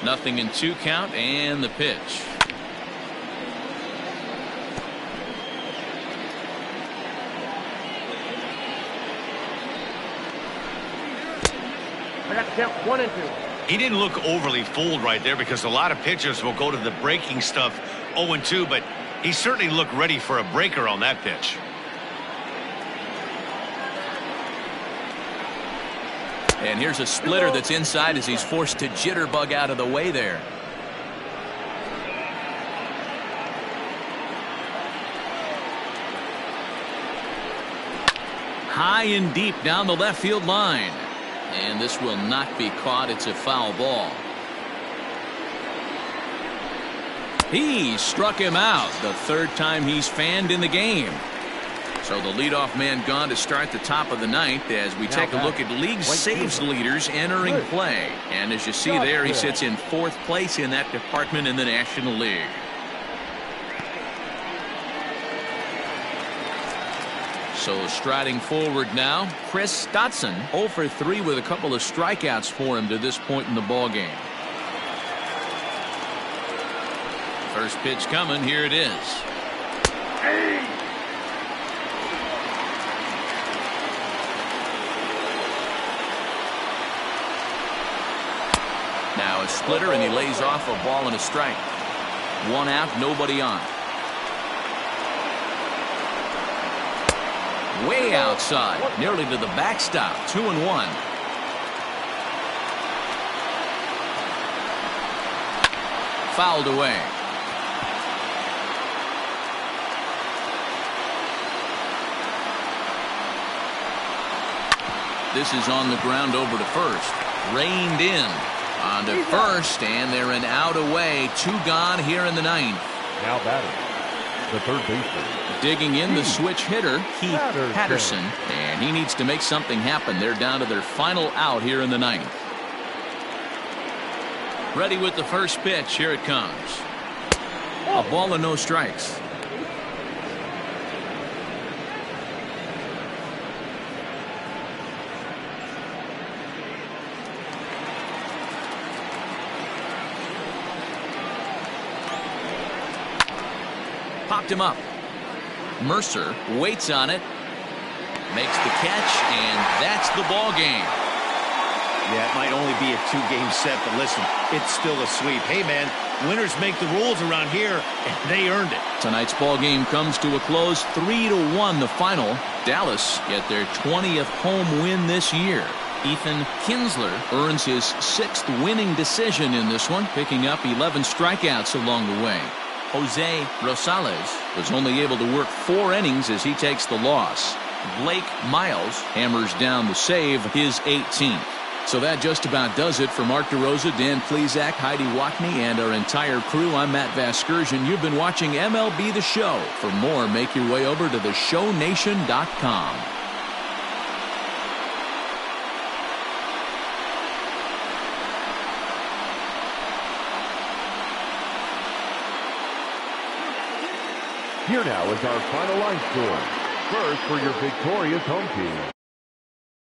[SPEAKER 1] Nothing in 2 count, and the pitch.
[SPEAKER 7] I got to count 1 and 2.
[SPEAKER 2] He didn't look overly fooled right there because a lot of pitchers will go to the breaking stuff 0-2, but he certainly looked ready for a breaker on that pitch.
[SPEAKER 1] And here's a splitter that's inside as he's forced to jitterbug out of the way there. High and deep down the left field line. And this will not be caught. It's a foul ball. He struck him out, the 3rd time he's fanned in the game. So the leadoff man gone to start the top of the 9th as we take a look at league saves leaders entering play. And as you see there, he sits in 4th place in that department in the National League. So striding forward now, Chris Dotson, 0 for 3 with a couple of strikeouts for him to this point in the ballgame. First pitch coming, here it is. Now a splitter, and he lays off a ball and a strike. 1 out, nobody on. Way outside, nearly to the backstop. 2-1. Fouled away. This is on the ground over to first. Reined in. On to first, and they're an out away. 2 gone here in the 9th.
[SPEAKER 3] Now batting, the third baseman.
[SPEAKER 1] Digging in the switch hitter, Keith Patterson, and he needs to make something happen. They're down to their final out here in the 9th. Ready with the first pitch. Here it comes. A ball and no strikes. Popped him up. Mercer waits on it, makes the catch, and that's the ball game.
[SPEAKER 6] Yeah, it might only be a 2-game set, but listen, it's still a sweep. Hey, man, winners make the rules around here, and they earned it.
[SPEAKER 1] Tonight's ball game comes to a close, 3-1 the final. Dallas get their 20th home win this year. Ethan Kinsler earns his 6th winning decision in this one, picking up 11 strikeouts along the way. Jose Rosales was only able to work 4 innings as he takes the loss. Blake Miles hammers down the save, his 18th. So that just about does it for Mark DeRosa, Dan Plesac, Heidi Watney, and our entire crew. I'm Matt Vasgersian. You've been watching MLB The Show. For more, make your way over to theshownation.com.
[SPEAKER 3] Here now is our final line score. First for your victorious home team.